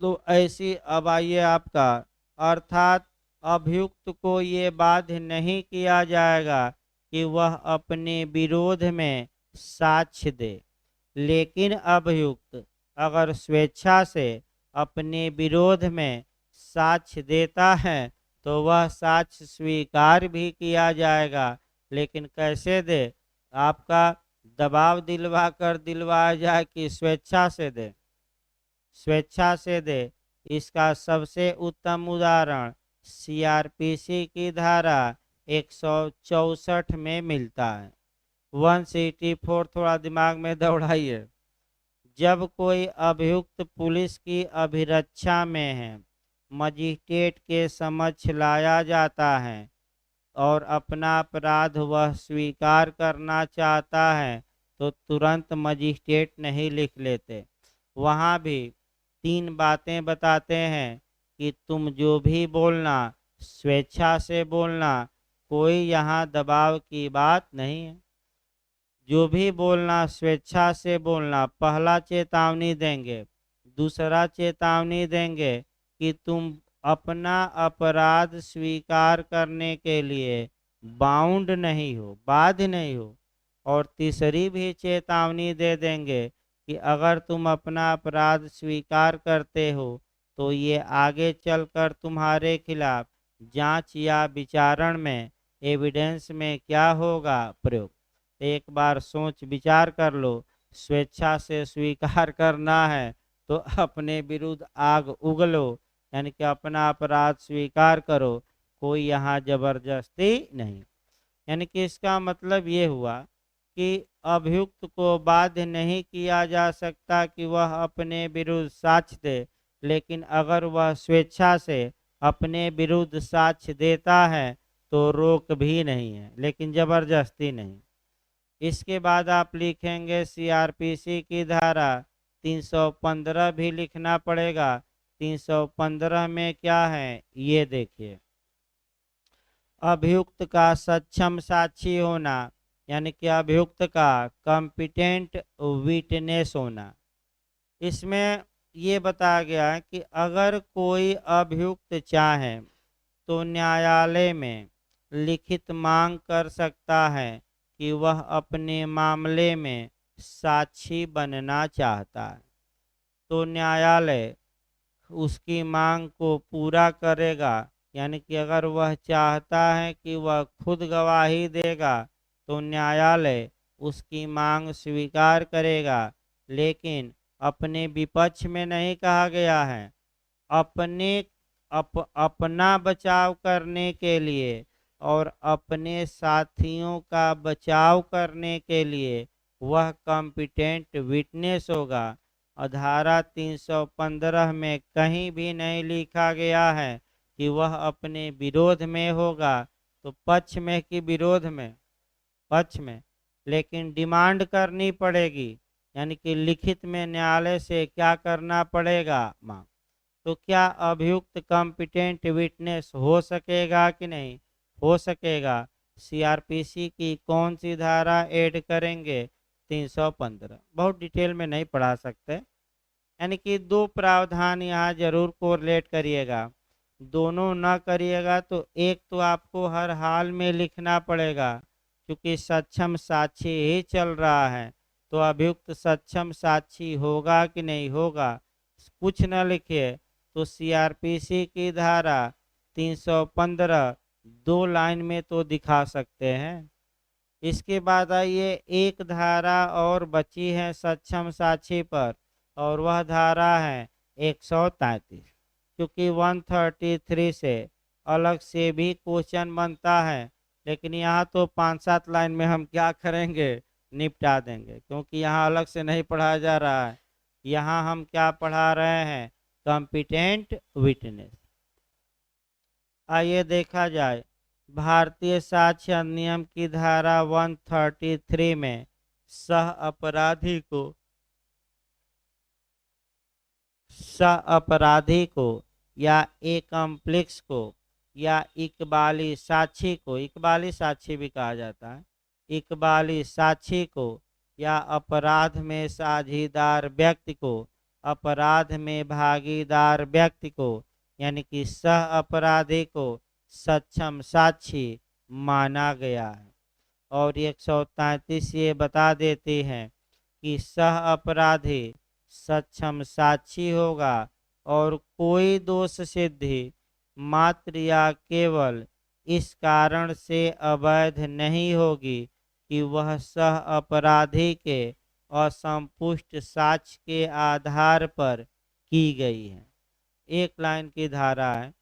A: तो ऐसी अब आइए आपका, अर्थात अभियुक्त को ये बाध्य नहीं किया जाएगा कि वह अपने विरोध में साक्ष्य दे, लेकिन अभियुक्त अगर स्वेच्छा से अपने विरोध में साक्ष्य देता है तो वह साक्ष्य स्वीकार भी किया जाएगा। लेकिन कैसे दे? आपका दबाव दिलवा कर दिलवाया जाए कि स्वेच्छा से दे? स्वेच्छा से दे। इसका सबसे उत्तम उदाहरण सीआरपीसी की धारा 164 में मिलता है। 184 थोड़ा दिमाग में दौड़ाइए। जब कोई अभियुक्त पुलिस की अभिरक्षा में है, मजिस्ट्रेट के समक्ष लाया जाता है और अपना अपराध वह स्वीकार करना चाहता है तो तुरंत मजिस्ट्रेट नहीं लिख लेते। वहाँ भी 3 बातें बताते हैं कि तुम जो भी बोलना स्वेच्छा से बोलना, कोई यहाँ दबाव की बात नहीं है। जो भी बोलना स्वेच्छा से बोलना। पहला चेतावनी देंगे, दूसरा चेतावनी देंगे कि तुम अपना अपराध स्वीकार करने के लिए बाउंड नहीं हो, बाध्य नहीं हो। और तीसरी भी चेतावनी दे देंगे कि अगर तुम अपना अपराध स्वीकार करते हो तो ये आगे चलकर तुम्हारे खिलाफ जांच या विचारण में, एविडेंस में क्या होगा? प्रयोग। एक बार सोच विचार कर लो। स्वेच्छा से स्वीकार करना है तो अपने विरुद्ध आग उगलो, यानी कि अपना अपराध स्वीकार करो, कोई यहाँ जबरदस्ती नहीं। यानी कि इसका मतलब ये हुआ कि अभियुक्त को बाध्य नहीं किया जा सकता कि वह अपने विरुद्ध साक्ष्य दे, लेकिन अगर वह स्वेच्छा से अपने विरुद्ध साक्ष्य देता है तो रोक भी नहीं है, लेकिन जबरदस्ती नहीं। इसके बाद आप लिखेंगे सीआरपीसी की धारा 315 भी लिखना पड़ेगा। 315 में क्या है ये देखिए, अभियुक्त का सक्षम साक्षी होना, यानी कि अभियुक्त का कॉम्पिटेंट विटनेस होना। इसमें ये बताया गया है कि अगर कोई अभियुक्त चाहे तो न्यायालय में लिखित मांग कर सकता है कि वह अपने मामले में साक्षी बनना चाहता है, तो न्यायालय उसकी मांग को पूरा करेगा। यानी कि अगर वह चाहता है कि वह खुद गवाही देगा तो न्यायालय उसकी मांग स्वीकार करेगा, लेकिन अपने विपक्ष में नहीं कहा गया है। अपना बचाव करने के लिए और अपने साथियों का बचाव करने के लिए वह कॉम्पिटेंट विटनेस होगा। धारा 315 में कहीं भी नहीं लिखा गया है कि वह अपने विरोध में होगा, तो पक्ष में कि विरोध में, पक्ष में, लेकिन डिमांड करनी पड़ेगी, यानी कि लिखित में न्यायालय से क्या करना पड़ेगा, मांग। तो क्या अभियुक्त कॉम्पिटेंट विटनेस हो सकेगा कि नहीं हो सकेगा? सीआरपीसी की कौन सी धारा ऐड करेंगे? 315। बहुत डिटेल में नहीं पढ़ा सकते, यानी कि दो प्रावधान यहाँ जरूर कोरिलेट करिएगा। दोनों न करिएगा तो एक तो आपको हर हाल में लिखना पड़ेगा, क्योंकि सक्षम साक्षी ही चल रहा है, तो अभियुक्त सक्षम साक्षी होगा कि नहीं होगा। कुछ न लिखिए तो सीआरपीसी की धारा 315 दो लाइन में तो दिखा सकते हैं। इसके बाद आइए, एक धारा और बची है सक्षम साक्षी पर, और वह धारा है 133, क्योंकि 133 से अलग से भी क्वेश्चन बनता है, लेकिन यहाँ तो 5-7 लाइन में हम क्या करेंगे, निपटा देंगे, क्योंकि यहाँ अलग से नहीं पढ़ाया जा रहा है। यहाँ हम क्या पढ़ा रहे हैं? Competent witness. आइए देखा जाए, भारतीय साक्ष्य अधिनियम की धारा 133 में सह अपराधी को या एकम्प्लिक्स को या इकबाली साक्षी को, इकबाली साक्षी भी कहा जाता है, इकबाली साक्षी को या अपराध में साझीदार व्यक्ति को, अपराध में भागीदार व्यक्ति को, यानी कि सह अपराधी को सक्षम साक्षी माना गया है। और 133 ये बता देती है कि सह अपराधी सक्षम साक्षी होगा और कोई दोष सिद्धि मात्र या केवल इस कारण से अवैध नहीं होगी कि वह सह अपराधी के असंपुष्ट साक्ष्य के आधार पर की गई है। एक लाइन की धारा है,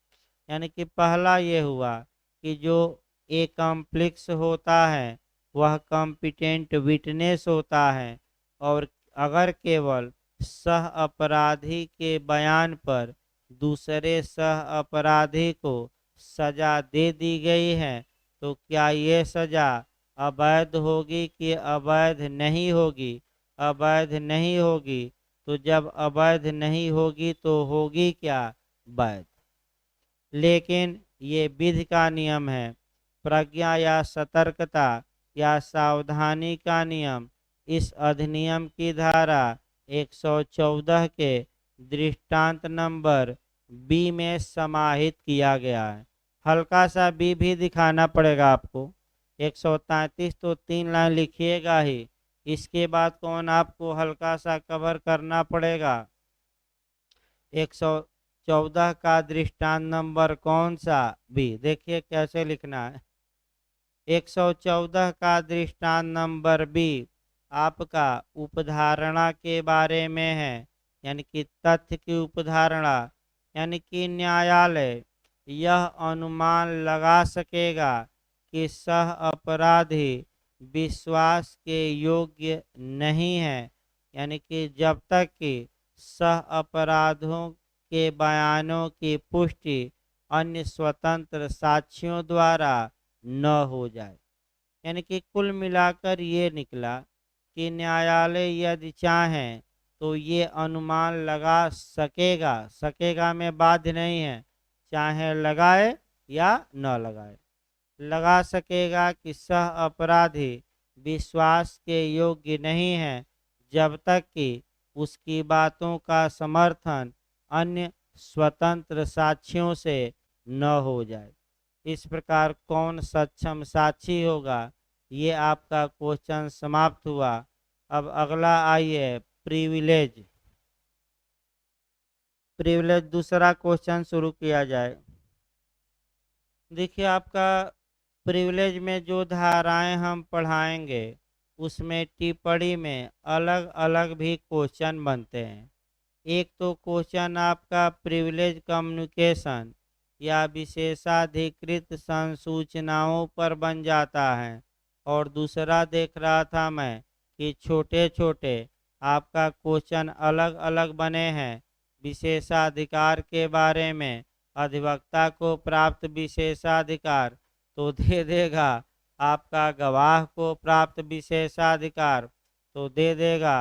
A: यानी कि पहला ये हुआ कि जो एकम्प्लिक्स होता है वह कॉम्पिटेंट विटनेस होता है, और अगर केवल सह अपराधी के बयान पर दूसरे सह अपराधी को सजा दे दी गई है, तो क्या ये सजा अवैध होगी कि अवैध नहीं होगी? अवैध नहीं होगी। तो जब अवैध नहीं होगी तो होगी क्या? वैध। लेकिन ये विधि का नियम है, प्रज्ञा या सतर्कता या सावधानी का नियम इस अधिनियम की धारा 114 के दृष्टांत नंबर बी में समाहित किया गया है। हल्का सा बी भी दिखाना पड़ेगा आपको। 133 तो 3 लाइन लिखिएगा ही, इसके बाद कौन आपको हल्का सा कवर करना पड़ेगा? 114 का दृष्टांत नंबर कौन सा? बी। देखिए कैसे लिखना है। 114 का दृष्टांत नंबर बी आपका उपधारणा के बारे में है, यानी कि तथ्य की उपधारणा, यानी कि न्यायालय यह अनुमान लगा सकेगा कि सह अपराधी विश्वास के योग्य नहीं है, यानी कि जब तक कि सह अपराधों के बयानों की पुष्टि अन्य स्वतंत्र साक्ष्यों द्वारा न हो जाए। यानी कि कुल मिलाकर ये निकला कि न्यायालय यदि चाहें तो ये अनुमान लगा सकेगा, सकेगा में बाध्य नहीं है, चाहे लगाए या न लगाए, लगा सकेगा कि सह अपराधी विश्वास के योग्य नहीं है जब तक कि उसकी बातों का समर्थन अन्य स्वतंत्र साक्ष्यों से न हो जाए। इस प्रकार कौन सक्षम साक्षी होगा, ये आपका क्वेश्चन समाप्त हुआ। अब अगला आइए, प्रिविलेज। प्रिविलेज दूसरा क्वेश्चन शुरू किया जाए। देखिए आपका प्रिविलेज में जो धाराएं हम पढ़ाएंगे उसमें टिप्पणी में अलग अलग भी क्वेश्चन बनते हैं। एक तो क्वेश्चन आपका प्रिविलेज कम्युनिकेशन या विशेषाधिकृत संसूचनाओं पर बन जाता है, और दूसरा देख रहा था मैं कि छोटे छोटे आपका क्वेश्चन अलग अलग बने हैं विशेषाधिकार के बारे में अधिवक्ता को प्राप्त विशेषाधिकार तो दे देगा, आपका गवाह को प्राप्त विशेषाधिकार तो दे देगा,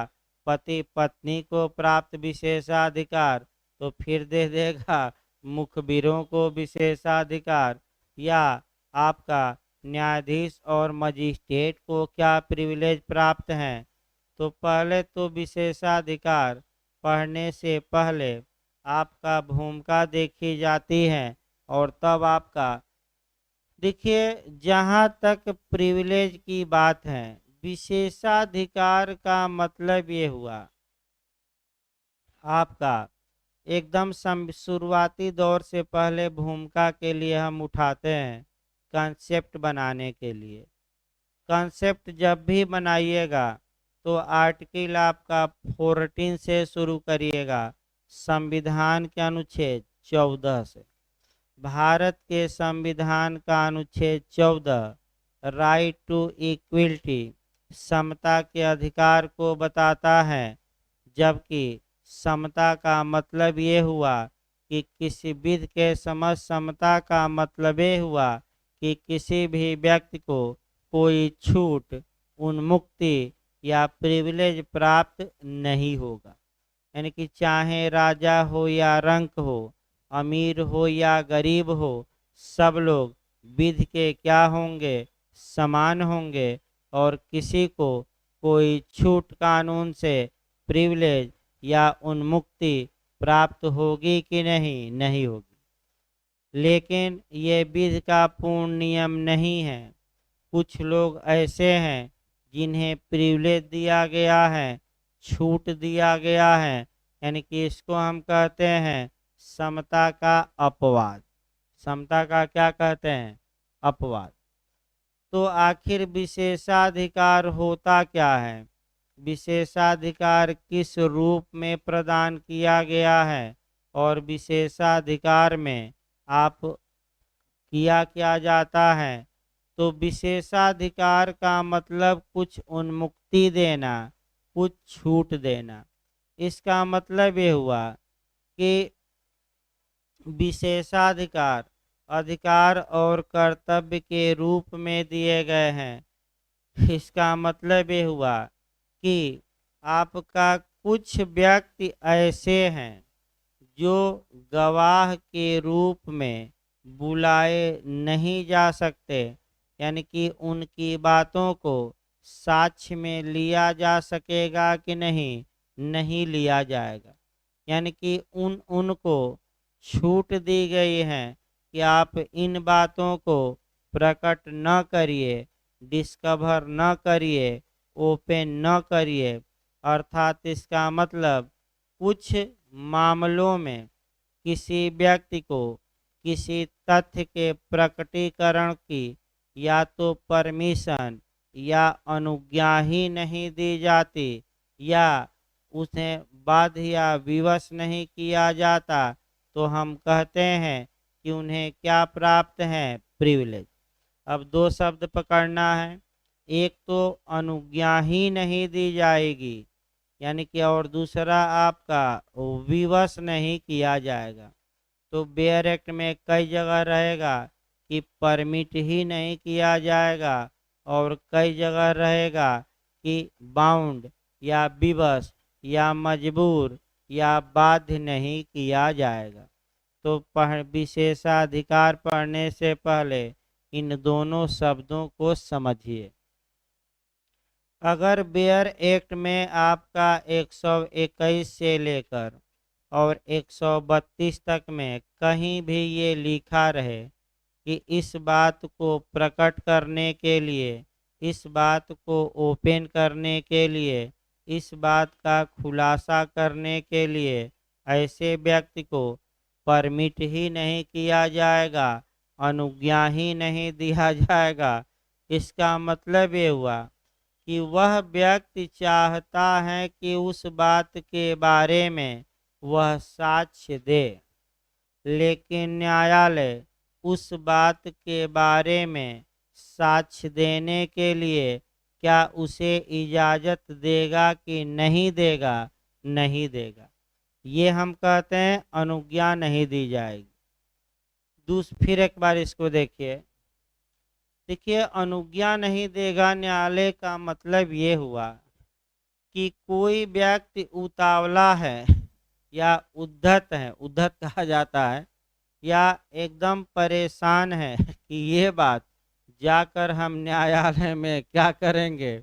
A: पति पत्नी को प्राप्त विशेषाधिकार तो फिर दे देगा मुखबिरों को विशेषाधिकार, या आपका न्यायाधीश और मजिस्ट्रेट को क्या प्रिविलेज प्राप्त हैं। तो पहले तो विशेषाधिकार पढ़ने से पहले आपका भूमिका देखी जाती है और तब आपका, देखिए जहाँ तक प्रिविलेज की बात है, विशेषाधिकार का मतलब ये हुआ आपका एकदम शुरुआती दौर से पहले भूमिका के लिए हम उठाते हैं कॉन्सेप्ट बनाने के लिए। कॉन्सेप्ट जब भी बनाइएगा तो आर्टिकल आपका 14 से शुरू करिएगा, संविधान के अनुच्छेद 14 से। भारत के संविधान का अनुच्छेद 14 राइट टू इक्वलिटी, समता के अधिकार को बताता है, जबकि समता का मतलब ये हुआ कि किसी विधि के समझ समता का मतलब ये हुआ कि किसी भी व्यक्ति को कोई छूट, उन्मुक्ति या प्रिविलेज प्राप्त नहीं होगा। यानी कि चाहे राजा हो या रंक हो, अमीर हो या गरीब हो, सब लोग विधि के क्या होंगे, समान होंगे, और किसी को कोई छूट कानून से प्रिविलेज या उन्मुक्ति प्राप्त होगी कि नहीं, नहीं होगी। लेकिन ये विधि का पूर्ण नियम नहीं है। कुछ लोग ऐसे हैं जिन्हें प्रिविलेज दिया गया है, छूट दिया गया है, यानी कि इसको हम कहते हैं समता का अपवाद। समता का क्या कहते हैं, अपवाद। तो आखिर विशेषाधिकार होता क्या है, विशेषाधिकार किस रूप में प्रदान किया गया है, और विशेषाधिकार में आप किया क्या जाता है। तो विशेषाधिकार का मतलब कुछ उन्मुक्ति देना, कुछ छूट देना। इसका मतलब ये हुआ कि विशेषाधिकार अधिकार और कर्तव्य के रूप में दिए गए हैं। इसका मतलब ये हुआ कि आपका कुछ व्यक्ति ऐसे हैं जो गवाह के रूप में बुलाए नहीं जा सकते, यानी कि उनकी बातों को साक्ष्य में लिया जा सकेगा कि नहीं, नहीं लिया जाएगा। यानी कि उनको छूट दी गई है कि आप इन बातों को प्रकट न करिए, डिस्कवर न करिए, ओपन न करिए। अर्थात इसका मतलब कुछ मामलों में किसी व्यक्ति को किसी तथ्य के प्रकटीकरण की या तो परमिशन या अनुज्ञा ही नहीं दी जाती, या उसे बाध्य या विवश नहीं किया जाता, तो हम कहते हैं कि उन्हें क्या प्राप्त है, प्रिविलेज। अब दो शब्द पकड़ना है, एक तो अनुज्ञा ही नहीं दी जाएगी, यानी कि, और दूसरा आपका विवश नहीं किया जाएगा। तो बेयर एक्ट में कई जगह रहेगा कि परमिट ही नहीं किया जाएगा, और कई जगह रहेगा कि बाउंड या विवश या मजबूर या बाध्य नहीं किया जाएगा। तो विशेषाधिकार पढ़ने से पहले इन दोनों शब्दों को समझिए। अगर बेयर एक्ट में आपका 121 से लेकर और 132 तक में कहीं भी ये लिखा रहे कि इस बात को प्रकट करने के लिए, इस बात को ओपन करने के लिए, इस बात का खुलासा करने के लिए ऐसे व्यक्ति को परमिट ही नहीं किया जाएगा, अनुज्ञा ही नहीं दिया जाएगा, इसका मतलब ये हुआ कि वह व्यक्ति चाहता है कि उस बात के बारे में वह साक्ष्य दे, लेकिन न्यायालय उस बात के बारे में साक्ष्य देने के लिए क्या उसे इजाज़त देगा कि नहीं देगा, नहीं देगा। ये हम कहते हैं अनुज्ञा नहीं दी जाएगी। फिर एक बार इसको देखिए। देखिए, अनुज्ञा नहीं देगा न्यायालय का मतलब ये हुआ कि कोई व्यक्ति उतावला है या उद्धत है, उद्धत कहा जाता है, या एकदम परेशान है कि ये बात जाकर हम न्यायालय में क्या करेंगे,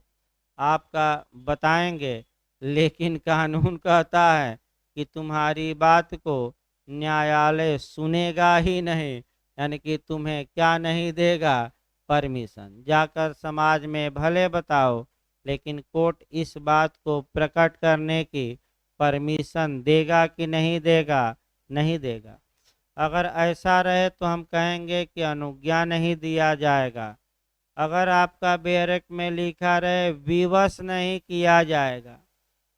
A: आपका बताएंगे, लेकिन कानून कहता है कि तुम्हारी बात को न्यायालय सुनेगा ही नहीं, यानी कि तुम्हें क्या नहीं देगा, परमिशन। जाकर समाज में भले बताओ, लेकिन कोर्ट इस बात को प्रकट करने की परमिशन देगा कि नहीं देगा, नहीं देगा। अगर ऐसा रहे तो हम कहेंगे कि अनुज्ञा नहीं दिया जाएगा। अगर आपका बैरक में लिखा रहे विवश नहीं किया जाएगा,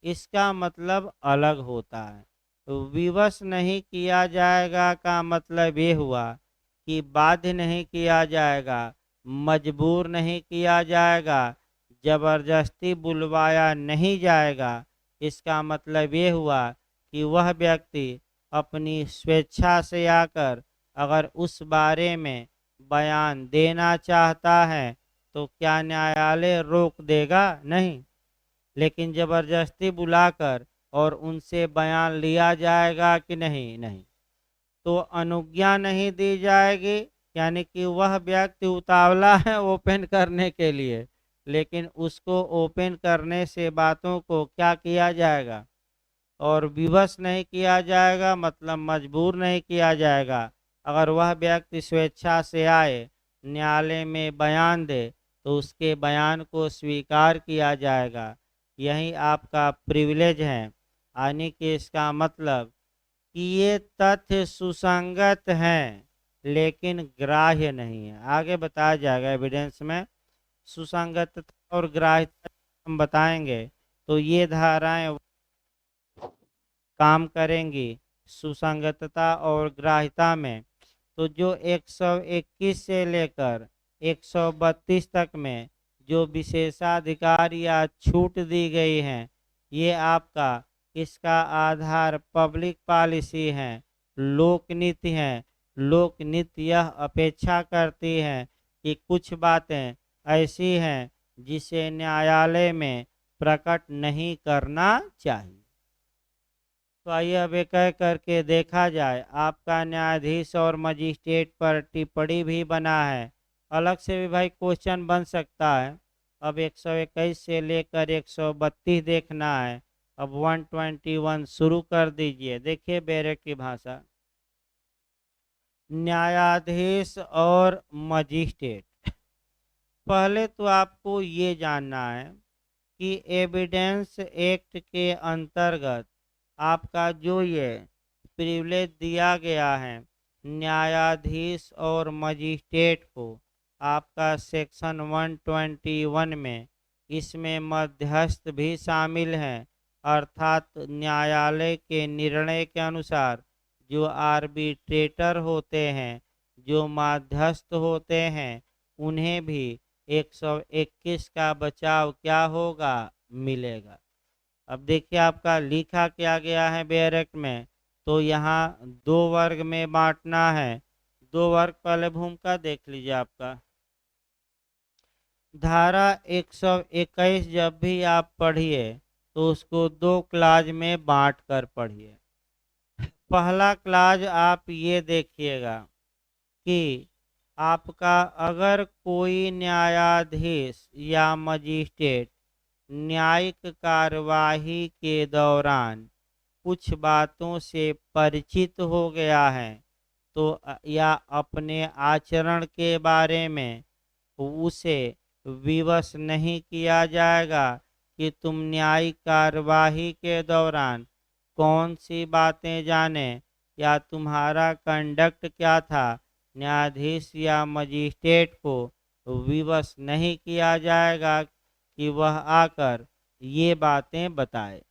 A: इसका मतलब अलग होता है। तो विवश नहीं किया जाएगा का मतलब ये हुआ कि बाध्य नहीं किया जाएगा, मजबूर नहीं किया जाएगा, जबरदस्ती बुलवाया नहीं जाएगा। इसका मतलब ये हुआ कि वह व्यक्ति अपनी स्वेच्छा से आकर अगर उस बारे में बयान देना चाहता है तो क्या न्यायालय रोक देगा? नहीं। लेकिन जबरदस्ती बुलाकर और उनसे बयान लिया जाएगा कि नहीं? नहीं। तो अनुज्ञा नहीं दी जाएगी, यानी कि वह व्यक्ति उतावला है ओपन करने के लिए, लेकिन उसको ओपन करने से बातों को क्या किया जाएगा, और विवश नहीं किया जाएगा, मतलब मजबूर नहीं किया जाएगा। अगर वह व्यक्ति स्वेच्छा से आए, न्यायालय में बयान दे, तो उसके बयान को स्वीकार किया जाएगा। यही आपका प्रिविलेज है, यानी कि इसका मतलब कि ये तथ्य सुसंगत हैं लेकिन ग्राह्य नहीं है। आगे बताया जाएगा एविडेंस में सुसंगतता और ग्राह्यता हम बताएंगे, तो ये धाराएं काम करेंगी सुसंगतता और ग्राह्यता में। तो जो 121 से लेकर 132 तक में जो विशेषाधिकार या छूट दी गई हैं, ये आपका इसका आधार पब्लिक पॉलिसी है, लोक नीति है। लोक नीति यह अपेक्षा करती है कि कुछ बातें ऐसी हैं जिसे न्यायालय में प्रकट नहीं करना चाहिए। तो आइए अब एक एक करके देखा जाए। आपका न्यायाधीश और मजिस्ट्रेट पर टिप्पणी भी बना है, अलग से भी भाई क्वेश्चन बन सकता है। अब 121 से लेकर 132 देखना है। अब 121 शुरू कर दीजिए। देखिए बैरक की भाषा, न्यायाधीश और मजिस्ट्रेट। पहले तो आपको ये जानना है कि एविडेंस एक्ट के अंतर्गत आपका जो ये प्रिविलेज दिया गया है न्यायाधीश और मजिस्ट्रेट को, आपका सेक्शन 121 में, इसमें मध्यस्थ भी शामिल हैं। अर्थात न्यायालय के निर्णय के अनुसार जो आर्बिट्रेटर होते हैं, जो मध्यस्थ होते हैं, उन्हें भी 121 का बचाव क्या होगा, मिलेगा। अब देखिए आपका लिखा क्या गया है बैरक में, तो यहाँ दो वर्ग में बांटना है। दो वर्ग, पहले भूमिका देख लीजिए आपका। धारा 121 जब भी आप पढ़िए तो उसको दो क्लाज में बांट कर पढ़िए। पहला क्लाज आप ये देखिएगा कि आपका अगर कोई न्यायाधीश या मजिस्ट्रेट न्यायिक कार्यवाही के दौरान कुछ बातों से परिचित हो गया है, तो या अपने आचरण के बारे में उसे विवश नहीं किया जाएगा कि तुम न्यायिक कार्यवाही के दौरान कौन सी बातें जाने या तुम्हारा कंडक्ट क्या था। न्यायाधीश या मजिस्ट्रेट को विवश नहीं किया जाएगा कि वह आकर ये बातें बताए।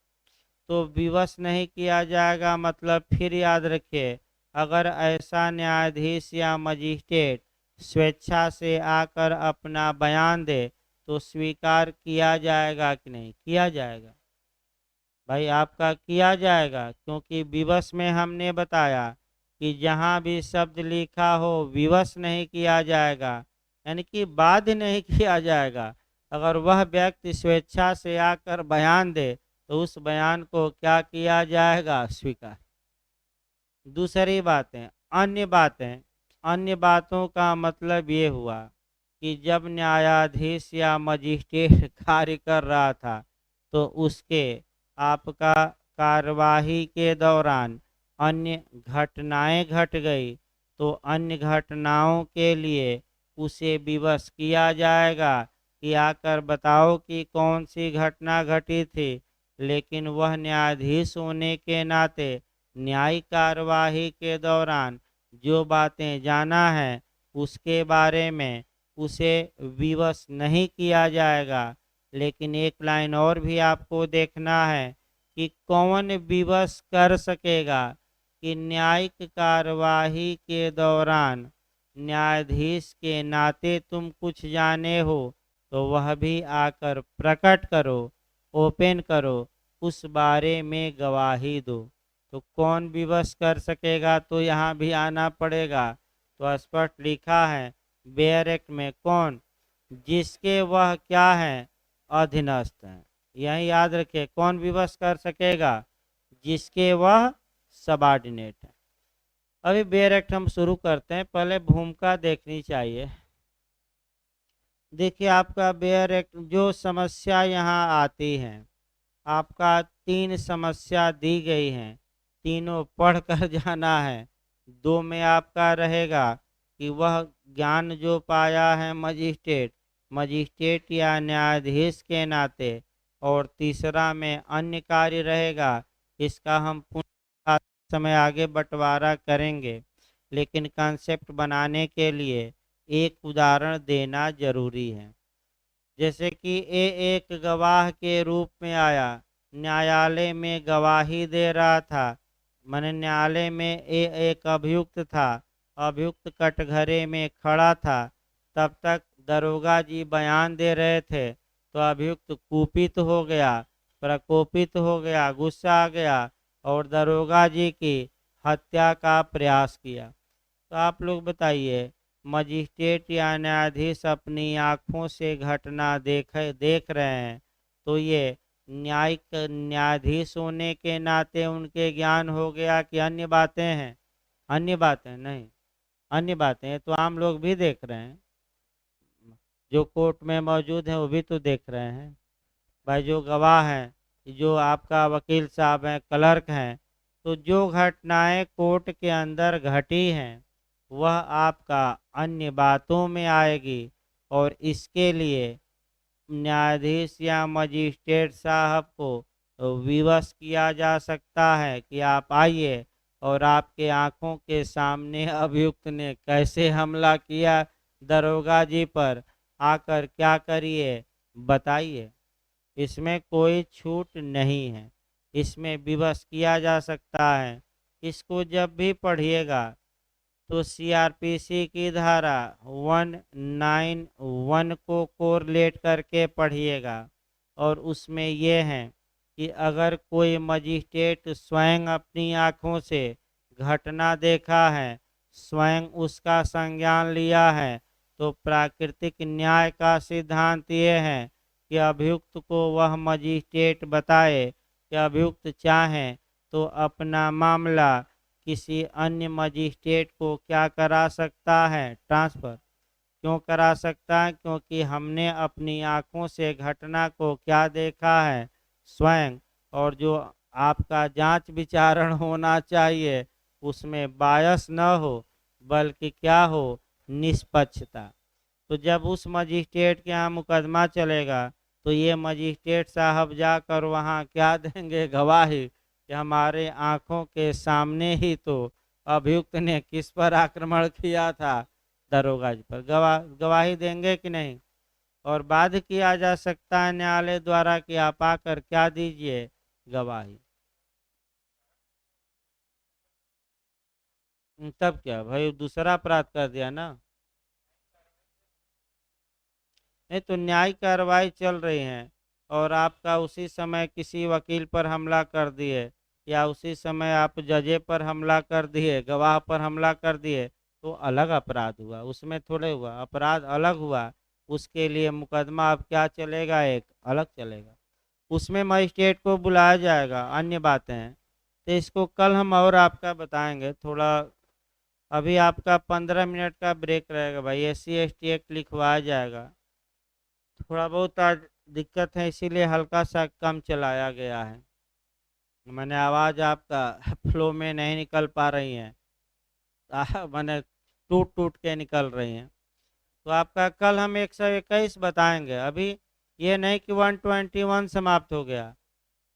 A: तो विवश नहीं किया जाएगा मतलब, फिर याद रखिए, अगर ऐसा न्यायाधीश या मजिस्ट्रेट स्वेच्छा से आकर अपना बयान दे तो स्वीकार किया जाएगा कि नहीं किया जाएगा? भाई आपका किया जाएगा, क्योंकि विवश में हमने बताया कि जहाँ भी शब्द लिखा हो विवश नहीं किया जाएगा, यानी कि बाध्य नहीं किया जाएगा। अगर वह व्यक्ति स्वेच्छा से आकर बयान दे तो उस बयान को क्या किया जाएगा? स्वीकार। दूसरी बातें, अन्य बातों का मतलब ये हुआ कि जब न्यायाधीश या मजिस्ट्रेट कार्य कर रहा था तो उसके आपका कार्यवाही के दौरान अन्य घटनाएं घट गई तो अन्य घटनाओं के लिए उसे विवश किया जाएगा कि आकर बताओ कि कौन सी घटना घटी थी। लेकिन वह न्यायाधीश होने के नाते न्यायिक कार्यवाही के दौरान जो बातें जाना है उसके बारे में उसे विवश नहीं किया जाएगा। लेकिन एक लाइन और भी आपको देखना है कि कौन विवश कर सकेगा कि न्यायिक कार्यवाही के दौरान न्यायाधीश के नाते तुम कुछ जाने हो तो वह भी आकर प्रकट करो, ओपन करो, उस बारे में गवाही दो। तो कौन विवश कर सकेगा? तो यहाँ भी आना पड़ेगा। तो स्पष्ट लिखा है बेयर एक्ट में, कौन? जिसके वह क्या है? अधीनस्थ है। यही याद रखिए, कौन विवश कर सकेगा? जिसके वह सबॉर्डिनेट है। अभी बेयर एक्ट हम शुरू करते हैं, पहले भूमिका देखनी चाहिए। देखिए आपका बेयर एक्ट जो समस्या यहाँ आती है, आपका 3 समस्या दी गई हैं, तीनों पढ़ कर जाना है। 2 में आपका रहेगा कि वह ज्ञान जो पाया है मजिस्ट्रेट या न्यायाधीश के नाते, और तीसरा में अन्य कार्य रहेगा। इसका हम पुनः समय आगे बंटवारा करेंगे, लेकिन कॉन्सेप्ट बनाने के लिए एक उदाहरण देना जरूरी है। जैसे कि ये एक गवाह के रूप में आया, न्यायालय में गवाही दे रहा था। मैंने न्यायालय में एक अभियुक्त था, अभियुक्त कटघरे में खड़ा था। तब तक दरोगा जी बयान दे रहे थे तो अभियुक्त कुपित हो गया, प्रकोपित हो गया, गुस्सा आ गया और दरोगा जी की हत्या का प्रयास किया। तो आप लोग बताइए, मजिस्ट्रेट या न्यायाधीश अपनी आँखों से घटना देख रहे हैं तो ये न्यायिक न्यायाधीश होने के नाते उनके ज्ञान हो गया कि अन्य बातें हैं? अन्य बातें नहीं, अन्य बातें हैं तो आम लोग भी देख रहे हैं, जो कोर्ट में मौजूद हैं वो भी तो देख रहे हैं। भाई जो गवाह हैं, जो आपका वकील साहब हैं, क्लर्क हैं, तो जो घटनाएं कोर्ट के अंदर घटी हैं वह आपका अन्य बातों में आएगी। और इसके लिए न्यायाधीश या मजिस्ट्रेट साहब को विवश किया जा सकता है कि आप आइए और आपके आंखों के सामने अभियुक्त ने कैसे हमला किया दरोगा जी पर, आकर क्या करिए बताइए। इसमें कोई छूट नहीं है, इसमें विवश किया जा सकता है। इसको जब भी पढ़िएगा तो सीआरपीसी की धारा 191 को कोरिलेट करके पढ़िएगा। और उसमें ये है कि अगर कोई मजिस्ट्रेट स्वयं अपनी आँखों से घटना देखा है, स्वयं उसका संज्ञान लिया है, तो प्राकृतिक न्याय का सिद्धांत ये है कि अभियुक्त को वह मजिस्ट्रेट बताए कि अभियुक्त चाहें तो अपना मामला किसी अन्य मजिस्ट्रेट को क्या करा सकता है? ट्रांसफ़र। क्यों करा सकता है? क्योंकि हमने अपनी आँखों से घटना को क्या देखा है? स्वयं। और जो आपका जांच विचारण होना चाहिए उसमें बायस न हो, बल्कि क्या हो? निष्पक्षता। तो जब उस मजिस्ट्रेट के यहाँ मुकदमा चलेगा तो ये मजिस्ट्रेट साहब जाकर वहाँ क्या देंगे? गवाही कि हमारे आँखों के सामने ही तो अभियुक्त ने किस पर आक्रमण किया था? दरोगा जी पर। गवाही देंगे कि नहीं? और बाध्य किया जा सकता है न्यायालय द्वारा कि आप आकर क्या दीजिए? गवाही। तब क्या भाई, दूसरा अपराध कर दिया ना? नहीं तो न्यायिक कार्रवाई चल रही है और आपका उसी समय किसी वकील पर हमला कर दिए या उसी समय आप जजे पर हमला कर दिए, गवाह पर हमला कर दिए, तो अलग अपराध हुआ, उसमें थोड़े हुआ, अपराध अलग हुआ। उसके लिए मुकदमा अब क्या चलेगा, एक अलग चलेगा, उसमें मजिस्ट्रेट को बुलाया जाएगा, अन्य बातें हैं। तो इसको कल हम और आपका बताएंगे थोड़ा। अभी आपका 15 मिनट का ब्रेक रहेगा भाई, SC ST एक्ट लिखवाया जाएगा। थोड़ा बहुत आज दिक्कत है, इसीलिए हल्का सा कम चलाया गया है। मैंने आवाज़ आपका फ्लो में नहीं निकल पा रही है, मैंने टूट टूट के निकल रही हैं। तो आपका कल हम 121 बताएंगे। अभी ये नहीं कि 121 समाप्त हो गया,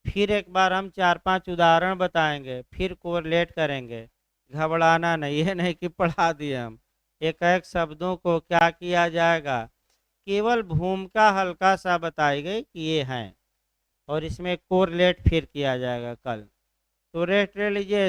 A: फिर एक बार हम 4-5 उदाहरण बताएंगे, फिर कोरिलेट करेंगे। घबराना नहीं, ये नहीं कि पढ़ा दिए हम। एक एक शब्दों को क्या किया जाएगा, केवल भूमिका हल्का सा बताई गई कि ये हैं, और इसमें कोरिलेट फिर किया जाएगा कल। तो रेस्ट ले लीजिए।